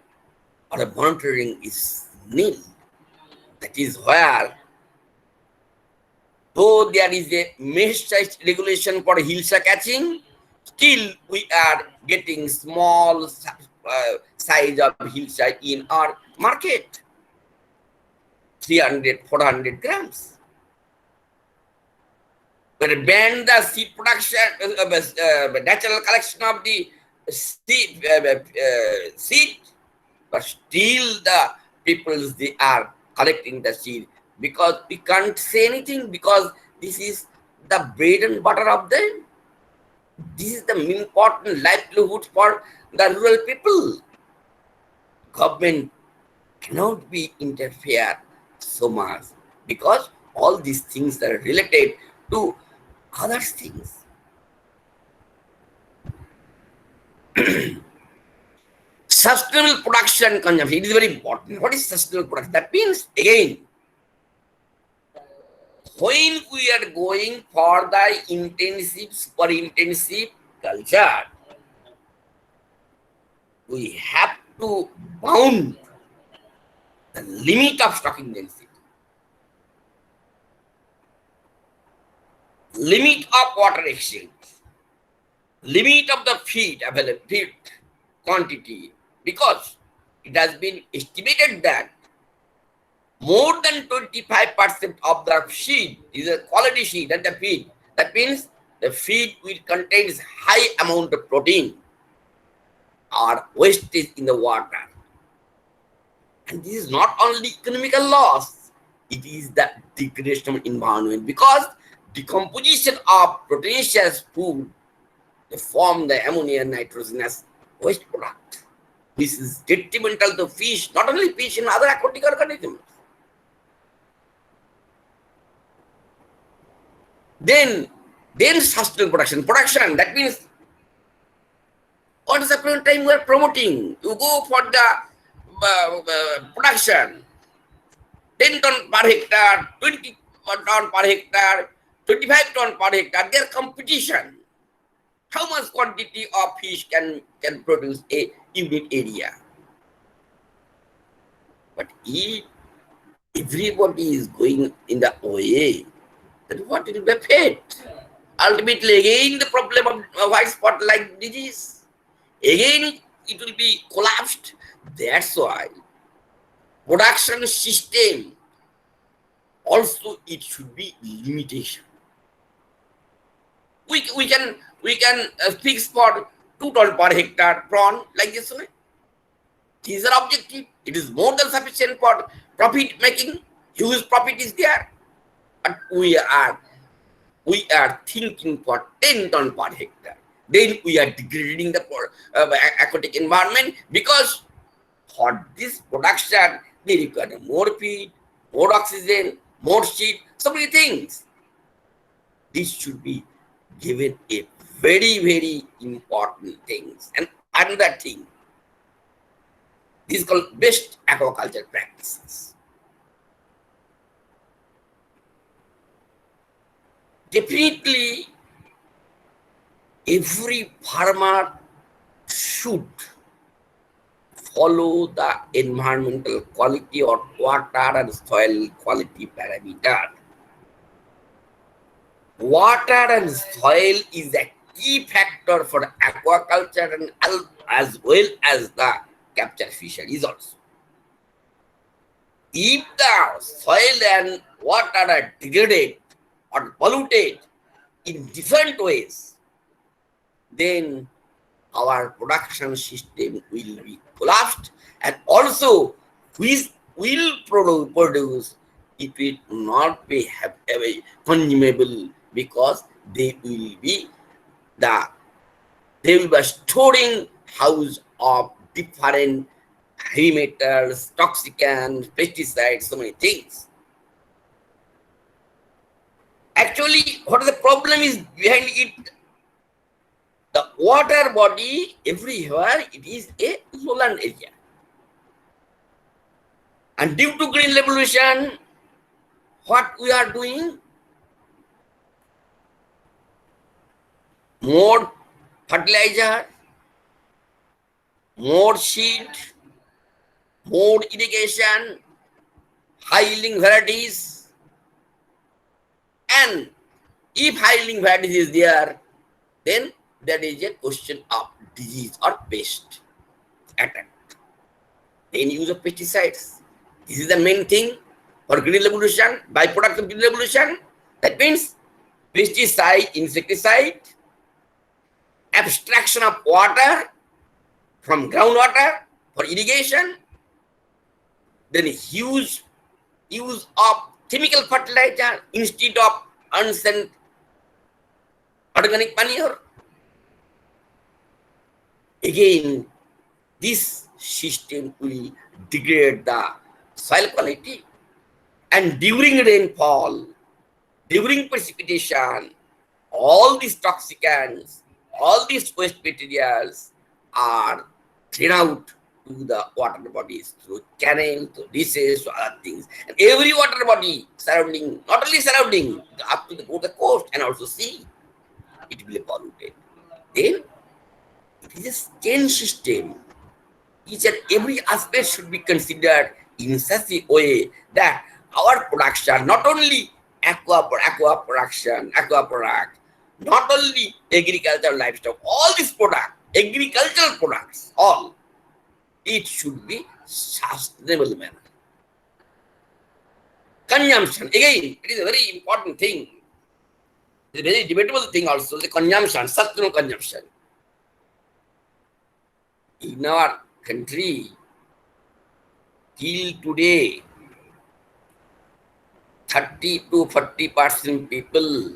or monitoring is nil. That is where, though there is a mesh-sized regulation for hillside catching, still we are getting small size of hillside in our market, 300, 400 grams. But ban the seed production, natural collection of the seed, but still the people they are collecting the seed because we can't say anything because this is the bread and butter of them. This is the important livelihood for the rural people. Government cannot be interfere so much because all these things are related to other things. Sustainable production consumption, it is very important. What is sustainable production? That means, again, when we are going for the intensive, super intensive culture, we have to bound the limit of stocking density, limit of water exchange, limit of the feed available, feed quantity, because it has been estimated that more than 25% of the feed is a quality feed and the feed. That means the feed which contains high amount of protein or wastage in the water. And this is not only economical loss, it is the degradation of environment, because decomposition of proteinaceous food, they form the ammonia and nitrogen as waste product. This is detrimental to fish, not only fish and other aquatic organisms. Then sustainable production. Production, that means what is the current time we are promoting? You go for the production, 10 ton per hectare, 20 ton per hectare, 25 ton per hectare, their competition. How much quantity of fish can produce a unit area? But if everybody is going in the OA, then what will be fate? Ultimately, again, the problem of white spot like disease, again, it will be collapsed. That's why production system also it should be limitation. We can fix for 2 ton per hectare prawn like this way. These are objective. It is more than sufficient for profit making. Huge profit is there. But we are thinking for 10 ton per hectare. Then we are degrading the aquatic environment, because for this production they require more feed, more oxygen, more shade, so many things. This should be given a very, very important things. And another thing, this is called best aquaculture practices. Definitely, every farmer should follow the environmental quality or water and soil quality parameter. Water and soil is a key factor for aquaculture and as well as the capture fisheries also. If the soil and water are degraded or polluted in different ways, then our production system will be collapsed, and also which will produce, it will not be consumable, because they will be storing house of different heavy metals, toxicants, pesticides, so many things. Actually, what the problem is behind it? The water body everywhere, it is a lowland area. And due to green revolution, what we are doing? More fertilizer, more seed, more irrigation, high-yielding varieties. And if high-yielding varieties is there, then there is a question of disease or pest attack. Then use of pesticides. This is the main thing for green revolution, byproduct of green revolution. That means pesticide, insecticide, abstraction of water from groundwater for irrigation, then huge use of chemical fertilizer instead of unsent organic manure. Again, this system will degrade the soil quality, and during rainfall, during precipitation, all these toxicants, all these waste materials are thrown out to the water bodies through canals, through dishes, to other things. And every water body surrounding, not only surrounding, up to the coast and also sea, it will be polluted. Then it is a chain system. Each and every aspect should be considered in such a way that our production, not only aqua production, aqua product, not only agricultural livestock, all these products, agricultural products, all, it should be sustainable manner. Consumption, again, it is a very important thing. It's a very debatable thing also, the consumption, sustainable consumption. In our country, till today, 30 to 40% people,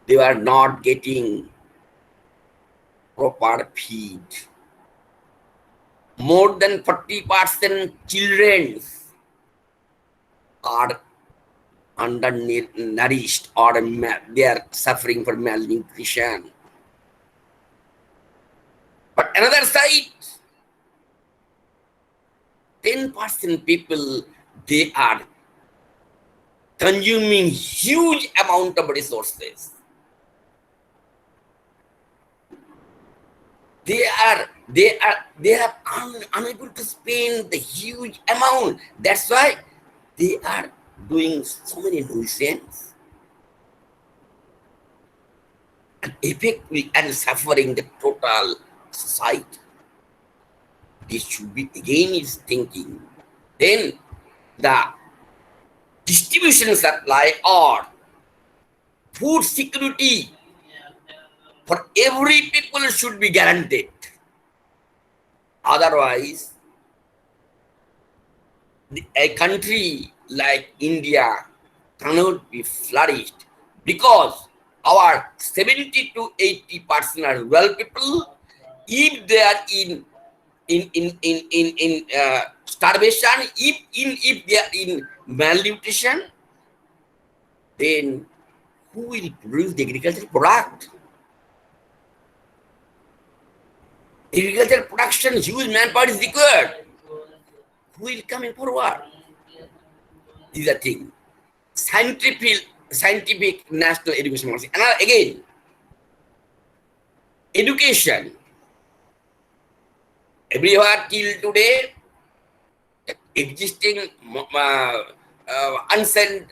they are not getting proper feed. More than 40% children are undernourished, or they are suffering from malnutrition. But another side, 10% people, they are consuming huge amount of resources. They are unable to spend the huge amount. That's why they are doing so many nuisance and effectively and suffering the total society. This should be again is thinking. Then the distribution supply or food security for every people should be guaranteed. Otherwise, a country like India cannot be flourished, because our 70 to 80% are rural people. If they are in starvation, if they are in malnutrition, then who will produce the agricultural product? Agricultural production, huge manpower is required. Who will come in forward? This is the thing. Scientific national education policy. And again, education. Everywhere till today, existing unsound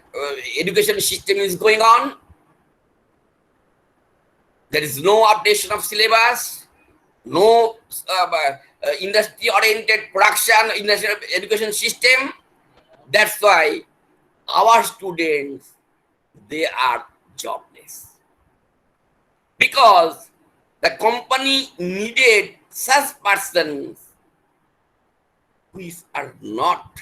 education system is going on. There is no updation of syllabus, no industry-oriented production, industrial education system. That's why our students, they are jobless. Because the company needed such persons which are not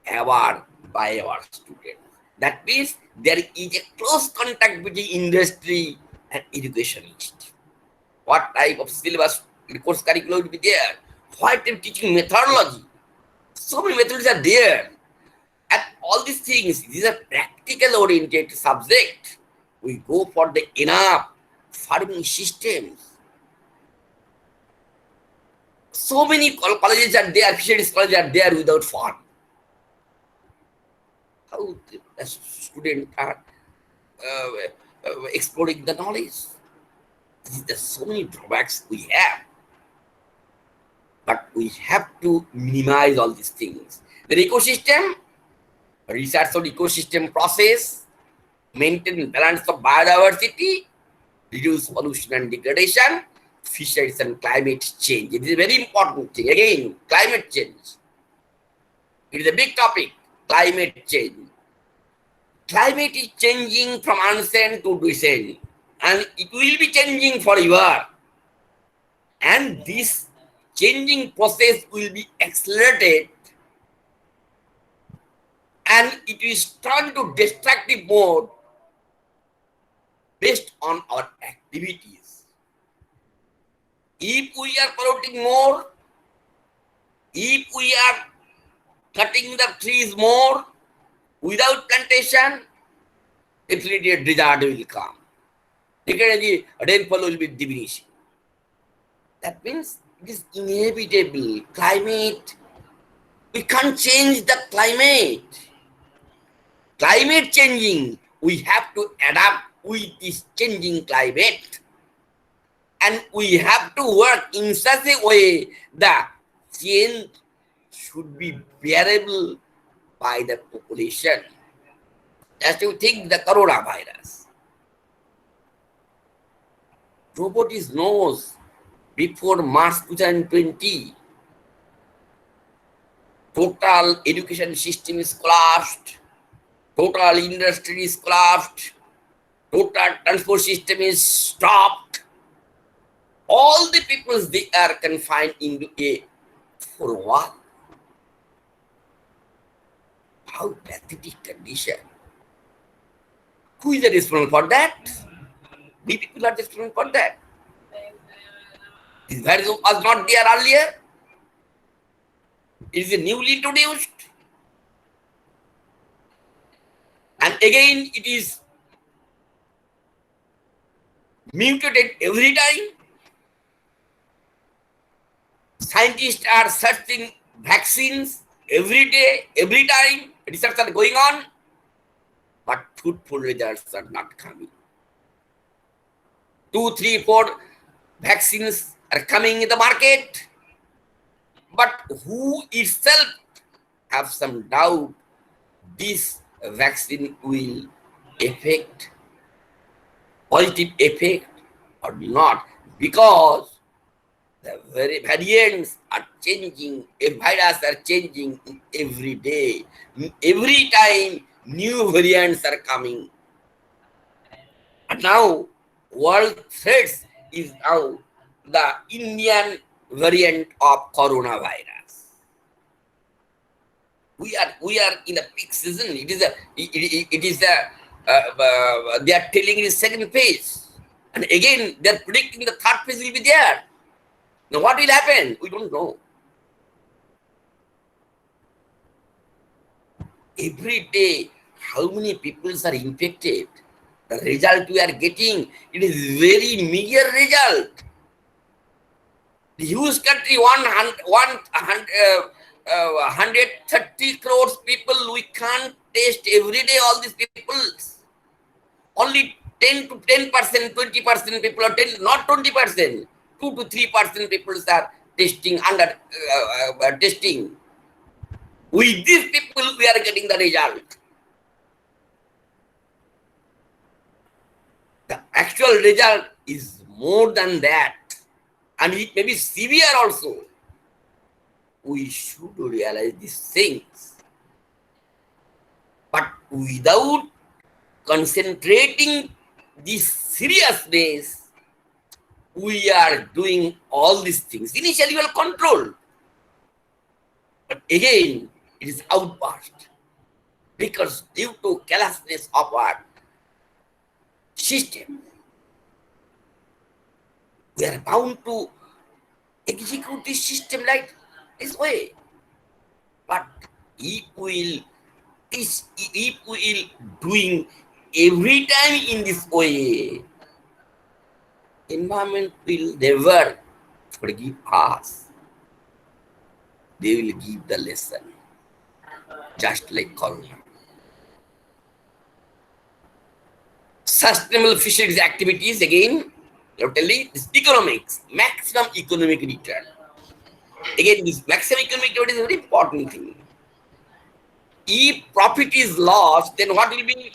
aware by our students. That means there is a close contact between industry and educationist. What type of syllabus, course curriculum will be there? What type of teaching methodology? So many methods are there. And all these things, these are practical oriented subject. We go for the enough farming systems. So many colleges are there, fisheries colleges are there without farm. How the students are exploring the knowledge? There's so many drawbacks we have. But we have to minimize all these things. The ecosystem, research on ecosystem process, maintain balance of biodiversity, reduce pollution and degradation, fisheries and climate change. It is a very important thing. Again, climate change. It is a big topic, climate change. Climate is changing from ancient to recent, and it will be changing forever. And this changing process will be accelerated, and it is turned to destructive mode based on our activities. If we are polluting more, if we are cutting the trees more without plantation, definitely a disaster will come. The rainfall will be diminishing. That means it is inevitable. Climate, we can't change the climate. Climate changing, we have to adapt with this changing climate. And we have to work in such a way that change should be bearable by the population. As you think the coronavirus, nobody knows before March 2020, total education system is collapsed, total industry is collapsed, total transport system is stopped. All the peoples, they are confined into a for what? How pathetic condition. Who is responsible for that? We people are responsible for that. This virus was not there earlier. It is newly introduced. And again, it is mutated every time. Scientists are searching vaccines every day, every time. Research are going on, but fruitful results are not coming. 2, 3, 4 vaccines are coming in the market, but who itself have some doubt this vaccine will affect positive effect or not, because the very variants are changing, virus are changing every day. Every time new variants are coming. And now world threats is now the Indian variant of coronavirus. We are in a peak season. It is they are telling it is second phase, and again they are predicting the third phase will be there. Now what will happen? We don't know. Every day, how many people are infected? The result we are getting, it is very meager result. The huge country, 130 crores people, we can't test every day all these people. Only 10 to 10%, 20% people are not 20%, 2 to 3% people are testing under testing. With these people, we are getting the result. The actual result is more than that, and it may be severe also. We should realize these things, but without concentrating this seriousness, we are doing all these things. Initially, well controlled, but again, it is outburst because due to carelessness of our system, we are bound to execute this system like this way. But if we will doing every time in this way, environment will never forgive us. They will give the lesson, just like corona. Sustainable fisheries activities, again, you're telling this economics, maximum economic return. Again, this maximum economic return is a very important thing. If profit is lost, then what will be?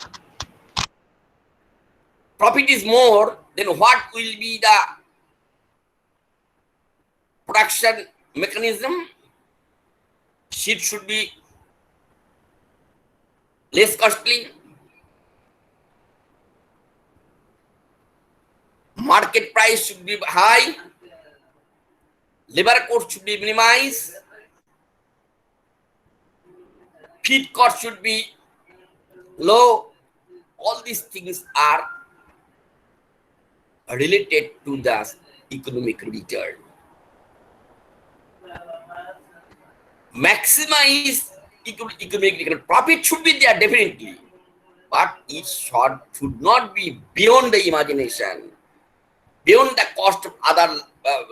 Profit is more, then what will be the production mechanism? Seed should be less costly. Market price should be high. Labor cost should be minimized. Feed cost should be low. All these things are related to the economic return. maximize economic profit should be there definitely, but it should not be beyond the imagination, beyond the cost of other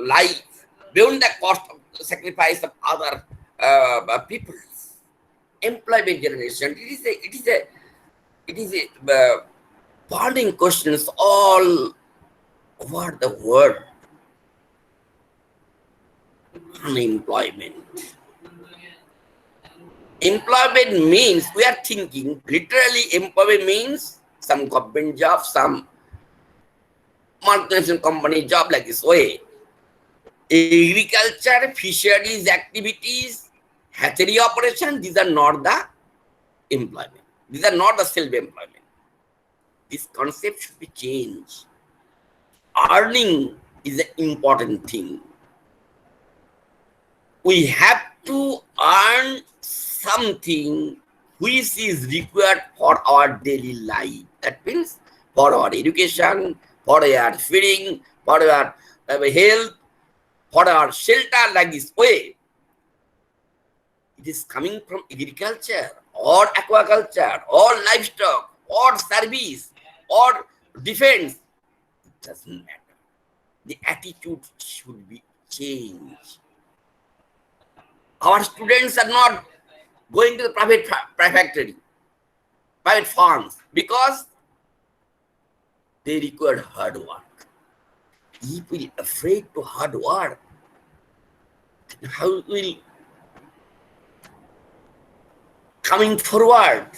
life, beyond the cost of sacrifice of other people's employment generation. It is a burning questions all over the world. Unemployment. Employment means we are thinking literally employment means some government job, some multinational company job like this way. Agriculture, fisheries activities, hatchery operation, these are not the employment. These are not the self-employment. This concept should be changed. Earning is an important thing. We have to earn something which is required for our daily life. That means for our education, for our feeding, for our health, for our shelter, like this way. It is coming from agriculture or aquaculture or livestock or service or defense. It doesn't matter. The attitude should be changed. Our students are not going to the private factory, private farms, because they require hard work. If we are afraid to hard work, then how will coming forward?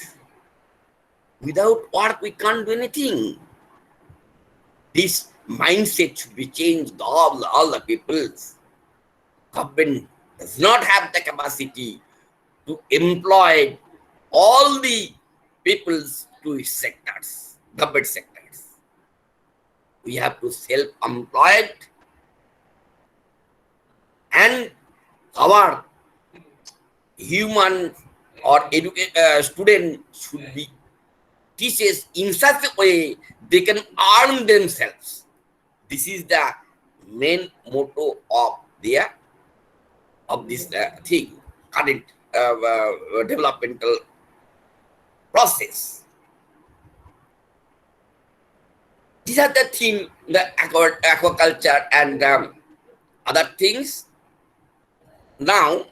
Without work, we can't do anything. This mindset should be changed. All the peoples. Government does not have the capacity to employ all the peoples to its sectors, government sectors. We have to self-employed, and our human or student should be teachers in such a way they can earn themselves. This is the main motto of this thing, current developmental process. These are the things, the aquaculture and other things. Now,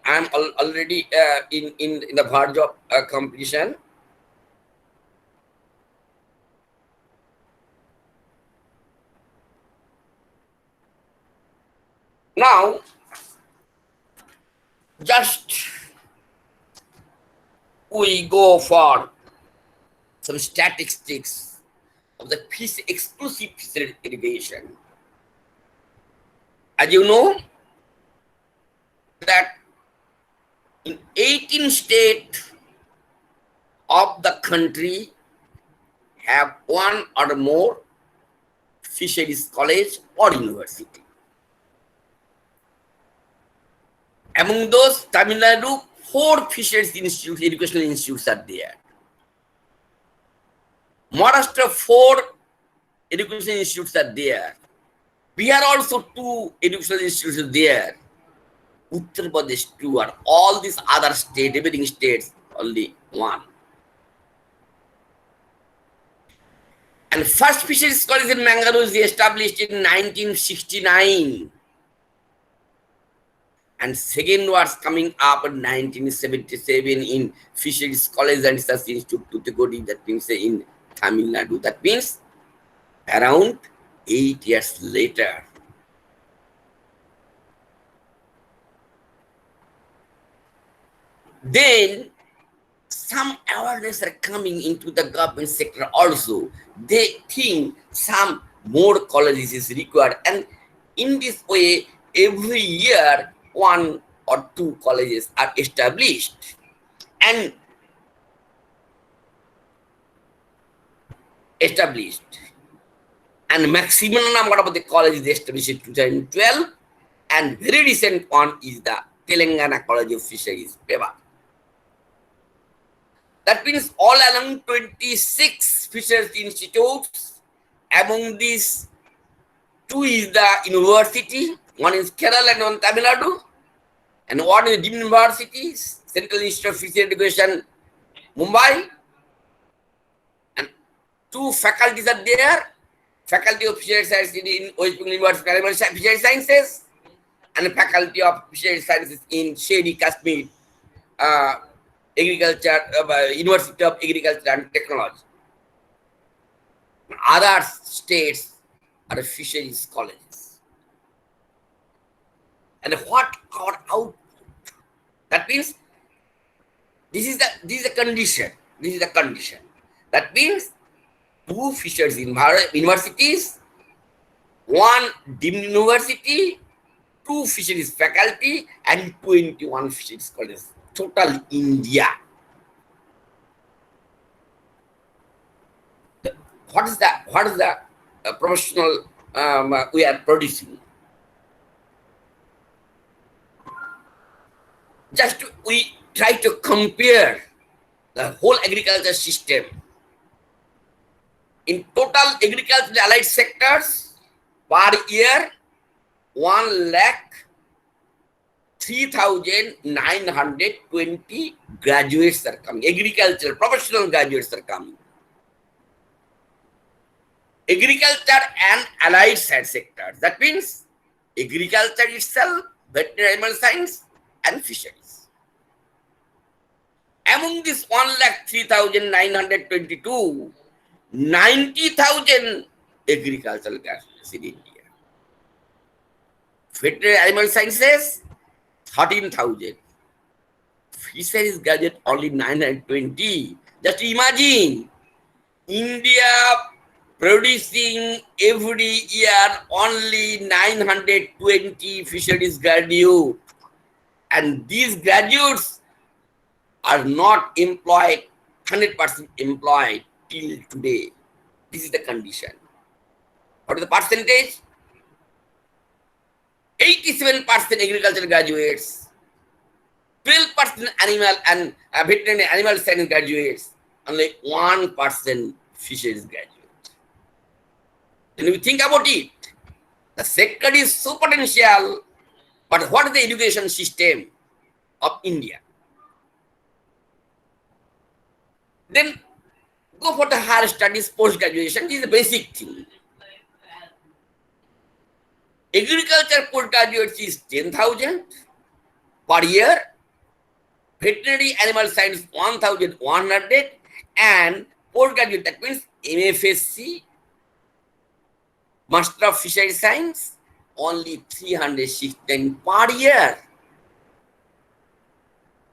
I'm already in the verge of completion. Now, just we go for some statistics of the exclusive fishery irrigation. As you know, that in 18 states of the country have one or more fisheries college or university. Among those, Tamil Nadu, 4 fisheries institutes, educational institutes are there. Maharashtra, 4 educational institutes are there. Bihar also 2 educational institutes are there. Uttar Pradesh 2, and all these other states, neighboring states, only 1. And first fisheries college in Bengaluru is established in 1969. And second was coming up in 1977 in Fisheries College and Research Institute, Tuticorin, that means in Tamil Nadu. That means around 8 years later. Then some awareness are coming into the government sector also. They think some more colleges is required, and in this way, every year 1 or 2 colleges are established. And maximum number of the colleges established in 2012, and very recent one is the Telangana College of Fisheries, PEVA. That means all along 26 fisheries institutes. Among these, 2 is the university, one is Kerala and one Tamil Nadu. And what is the deemed universities? Central Institute of Fishery Education, Mumbai. And 2 faculties are there. Faculty of Fishery Sciences in West Bengal University, Fishery Sciences, and the Faculty of Fishery Sciences in Shady, Kashmir, Agriculture, University of Agriculture and Technology. Other states are fisheries colleges. And what our output? That means this is the condition. This is the condition. That means 2 fisheries universities, 1 deemed university, 2 fisheries faculty, and 21 fisheries colleges. Total India. What is the professional we are producing? We try to compare the whole agriculture system. In total agricultural allied sectors, per year, 1,03,920 graduates are coming. Agriculture, professional graduates are coming. Agriculture and allied sectors. That means agriculture itself, veterinary animal science, and fisheries. Among this 1,03,922, 90,000 agricultural graduates in India. Veterinary animal sciences, 13,000. Fisheries graduate only 920. Just imagine, India producing every year only 920 fisheries graduates. And these graduates are not employed, 100% employed till today. This is the condition. What is the percentage? 87% agricultural graduates, 12% animal and veterinary animal science graduates, only 1% fisheries graduates. When we think about it, the sector is so potential, but what is the education system of India? Then go for the higher studies, post-graduation. This is the basic thing. Agriculture postgraduates is 10,000 per year. Veterinary animal science 1,100, and postgraduate, that means MFSC, Master of Fishery Science, only 316 per year.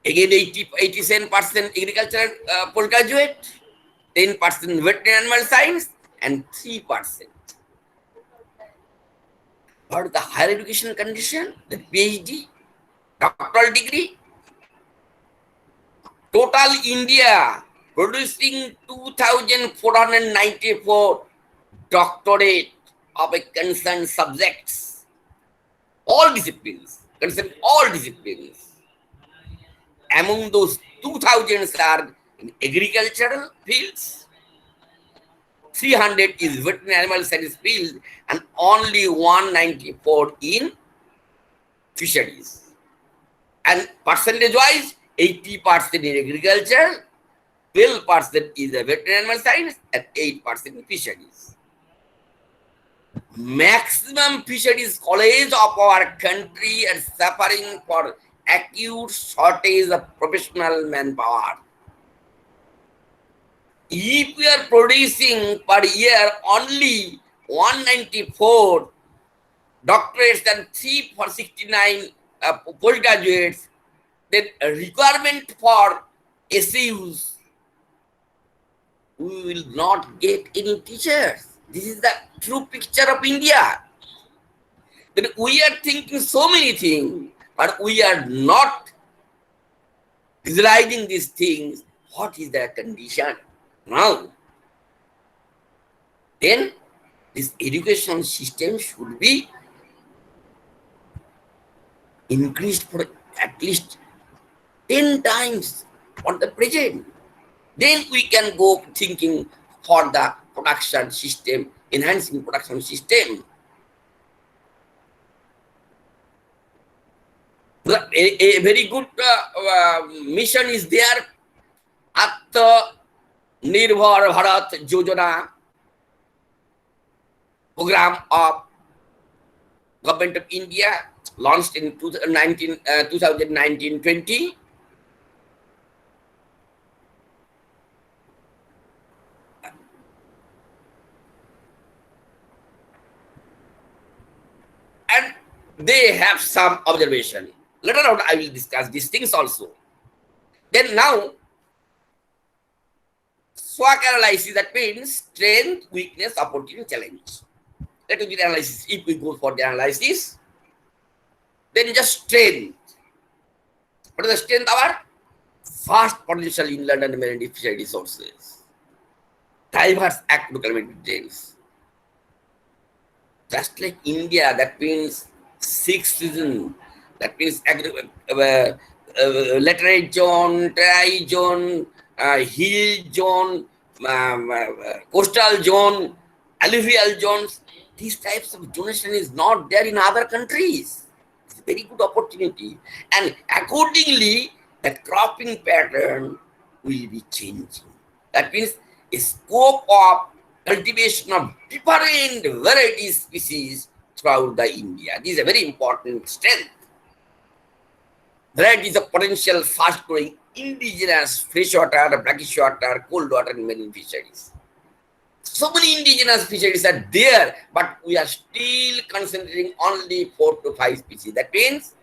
Again, 87% agriculture postgraduate, 10% veterinary animal science, and 3%. What is the higher education condition? The PhD, doctoral degree. Total India producing 2,494 doctorate of a concerned subjects. All disciplines, concerned all disciplines. Among those 2,000 are in agricultural fields, 300 is veterinary animal science field, and only 194 in fisheries. And percentage-wise, 80% in agriculture, 12% is the veterinary animal science, and 8% in fisheries. Maximum fisheries college of our country are suffering for acute shortage of professional manpower. If we are producing per year only 194 doctorates and 369 postgraduates, then a requirement for SUs, we will not get any teachers. This is the true picture of India. Then we are thinking so many things, but we are not visualizing these things. What is the condition now? Then this education system should be increased for at least 10 times for the present. Then we can go thinking for the production system, enhancing production system. A very good mission is there. Atma Nirbhar Bharat Yojana program of Government of India launched in 2019-20. And they have some observation. Later on, I will discuss these things also. Then now, SWOT analysis, that means strength, weakness, opportunity, challenge. Let us do the analysis. If we go for the analysis, then just strength. What is the strength? Our vast potential inland and marine fishery resources, diverse aquaculture details. Just like India, that means 6 seasons. That means laterite zone, dry zone, hill zone, coastal zone, alluvial zones. These types of zonation is not there in other countries. It's a very good opportunity. And accordingly, the cropping pattern will be changing. That means a scope of cultivation of different variety species throughout the India. This is a very important strength. Varieties of potential fast-growing indigenous freshwater, brackish water, cold water, and marine fisheries. So many indigenous fisheries are there, but we are still concentrating only 4 to 5 species. That means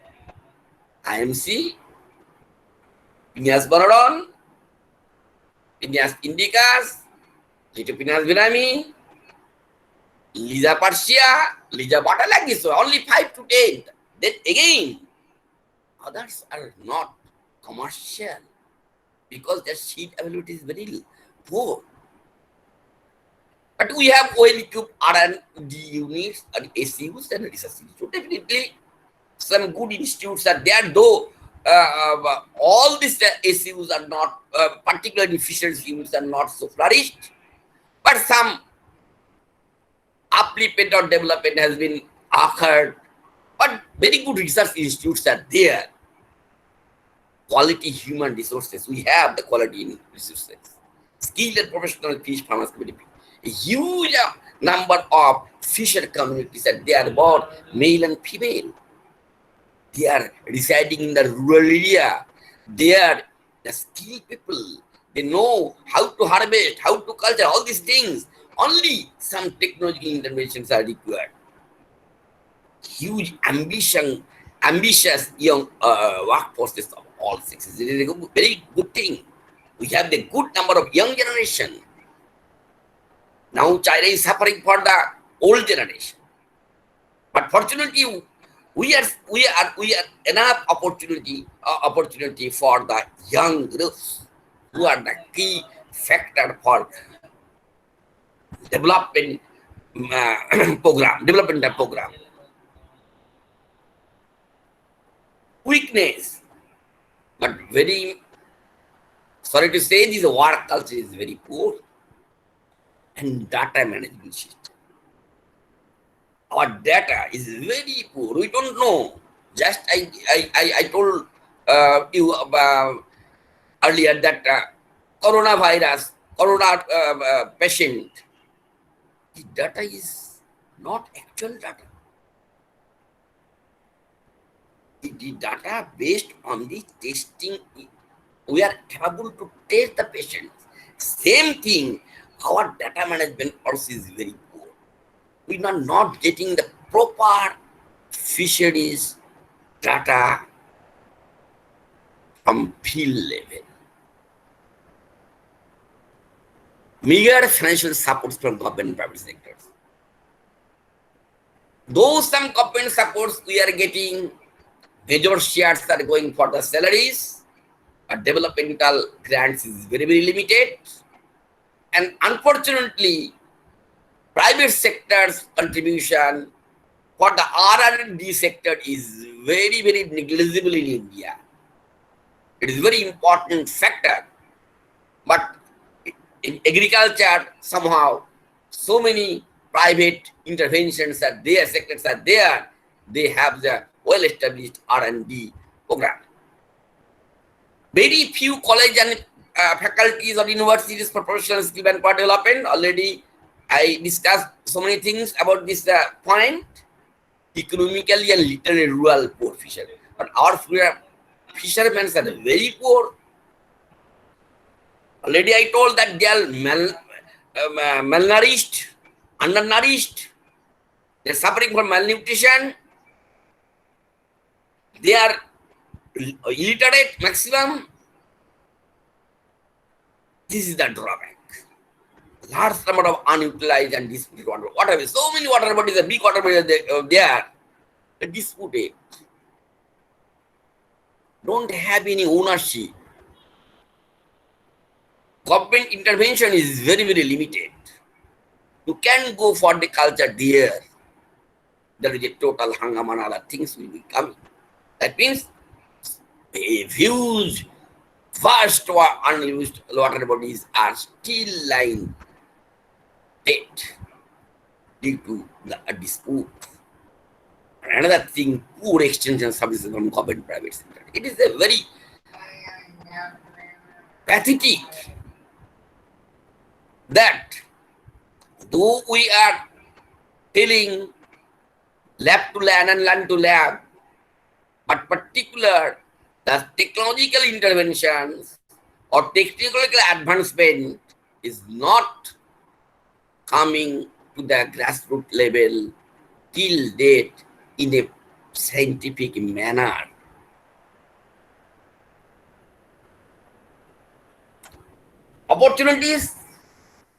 IMC, Pinas borodon, Pinas indicas, Lithopinas vinami, Liza parsia, Liza batalagis, so only 5 to 10. Then again, others are not commercial because their seed availability is very poor. But we have well-equipped R&D units and ACUs and research institutes. So definitely, some good institutes are there, though all these ACUs are not, particularly fisheries units are not so flourished. But some upliftment or development has been occurred. But very good research institutes are there. Quality human resources. We have the quality in resources. Skilled and professional fish farmers community. A huge number of fisher communities are there, both male and female. They are residing in the rural area. They are the skilled people. They know how to harvest, how to culture, all these things. Only some technological interventions are required. Huge ambitious young workforces of all sexes. It is a very good thing. We have the good number of young generation. Now China is suffering for the old generation. But fortunately, we are enough opportunity for the young groups who are the key factor for development program. Weakness, but very sorry to say, this work culture is very poor and data management system. Our data is very poor. We don't know. Just I told you earlier that corona patient, the data is not actual data. The data based on the testing, we are capable to test the patient. Same thing, our data management also is very poor. We are not getting the proper fisheries data from field level. Meager financial supports from government and private sectors. Though some government supports we are getting, major shares are going for the salaries, but developmental grants is very, very limited. And unfortunately, private sector's contribution for the R&D sector is very, very negligible in India. It is a very important factor. But in agriculture, somehow, so many private interventions are there, sectors are there. They have the well-established R&D program. Very few college and faculties or universities for professional skill and power development. Already I discussed so many things about this point, economically and literally rural poor fishermen. But our fishermen are very poor. Already I told that they are malnourished, undernourished. They're suffering from malnutrition. They are illiterate maximum. This is the drawback. Large number of unutilized and disputed water. Whatever, so many water bodies, a big water bodies there, disputed. Don't have any ownership. Government intervention is very, very limited. You can go for the culture there. There is a total hangama and other things will be coming. That means a huge, vast unused water bodies are still lying dead due to the dispute. Another thing, poor extension services from government private sector. It is a very pathetic that though we are telling lab to land and land to lab, but particular the technological interventions or technical advancement is not coming to the grassroots level till date in a scientific manner. Opportunities,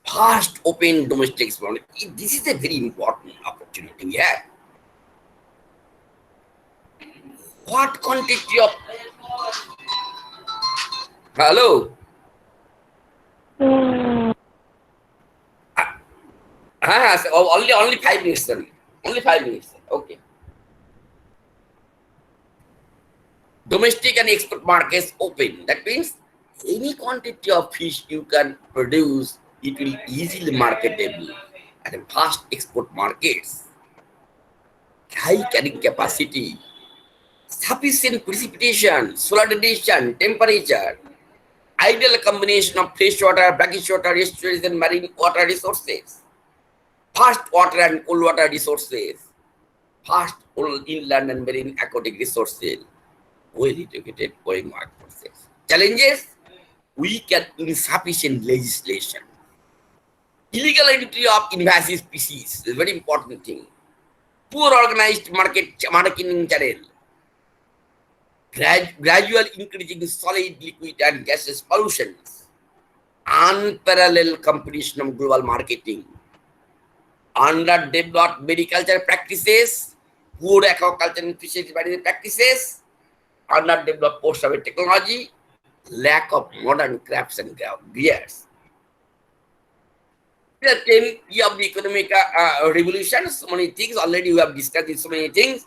fast open domestic exploration. This is a very important opportunity we have. What quantity of hello? So only 5 minutes, sir. Only 5 minutes. Okay. Domestic and export markets open. That means any quantity of fish you can produce, it will easily marketable at a fast export markets. High carrying capacity, sufficient precipitation, solar radiation, temperature, ideal combination of freshwater, brackish water, estuaries, and marine water resources, fast water and cold water resources, fast inland and marine aquatic resources, well educated foreign workforces. Challenges, weak and insufficient legislation, illegal entry of invasive species is a very important thing, poor organized marketing channel, gradual increasing solid, liquid, and gaseous pollutions, unparalleled competition of global marketing, underdeveloped mariculture practices, poor aquaculture and fisheries management practices, underdeveloped post-survey technology, lack of modern crafts and gears. The 10 years of the economic revolution, so many things, already we have discussed so many things.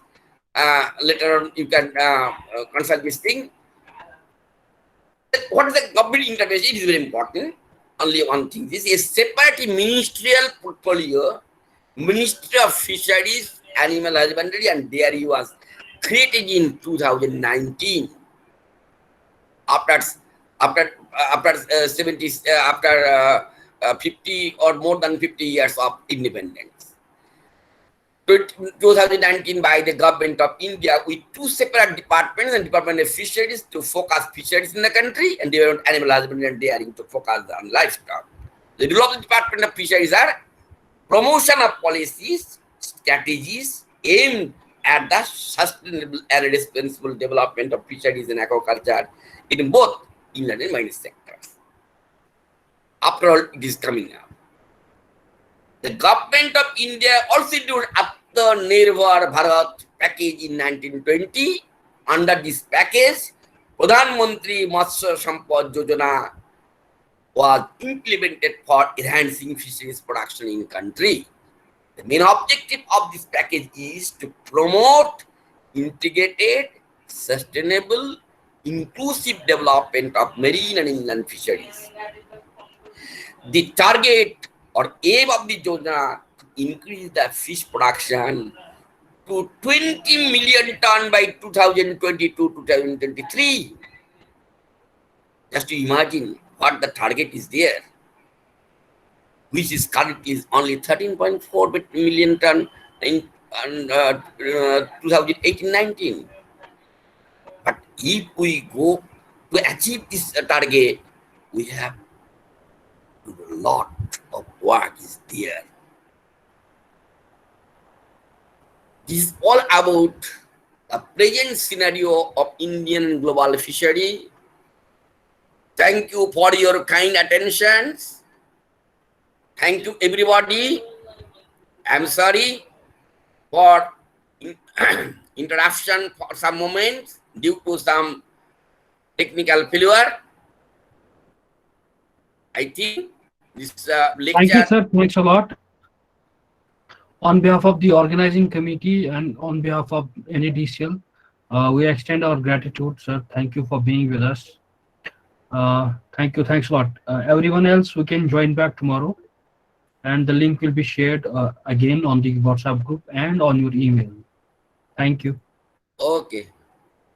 Later on, you can consult this thing. What is the government intervention? It is very important. Only one thing. This is a separate ministerial portfolio. Ministry of Fisheries, Animal Husbandry and Dairy was created in 2019. After 50 or more than 50 years of independence. 2019 by the government of India with two separate departments, and Department of Fisheries to focus fisheries in the country, and Department of Animal Husbandry and Dairy to focus on livestock. The role of the Department of Fisheries are promotion of policies, strategies aimed at the sustainable and responsible development of fisheries and aquaculture in both inland and marine sectors. After all, it is coming up. The government of India also did after Nirbhar Bharat package in 1920. Under this package, Pradhan Mantri Matsya Sampad Yojana was implemented for enhancing fisheries production in country. The main objective of this package is to promote integrated, sustainable, inclusive development of marine and inland fisheries. The target or aim of the Yojana to increase the fish production to 20 million ton by 2022-2023. Just to imagine what the target is there, which is currently is only 13.4 million ton in 2018-19. But if we go to achieve this target, we have to do a lot of work is there. This is all about the present scenario of Indian global fishery. Thank you for your kind attention. Thank you, everybody. I'm sorry for interruption for some moments due to some technical failure. I think this Thank you, lecture. sir. Thanks a lot. On behalf of the organizing committee and on behalf of NADCL, we extend our gratitude, sir. Thank you for being with us. Thank you. Thanks a lot. Everyone else, we can join back tomorrow, and the link will be shared again on the WhatsApp group and on your email. Thank you. Okay.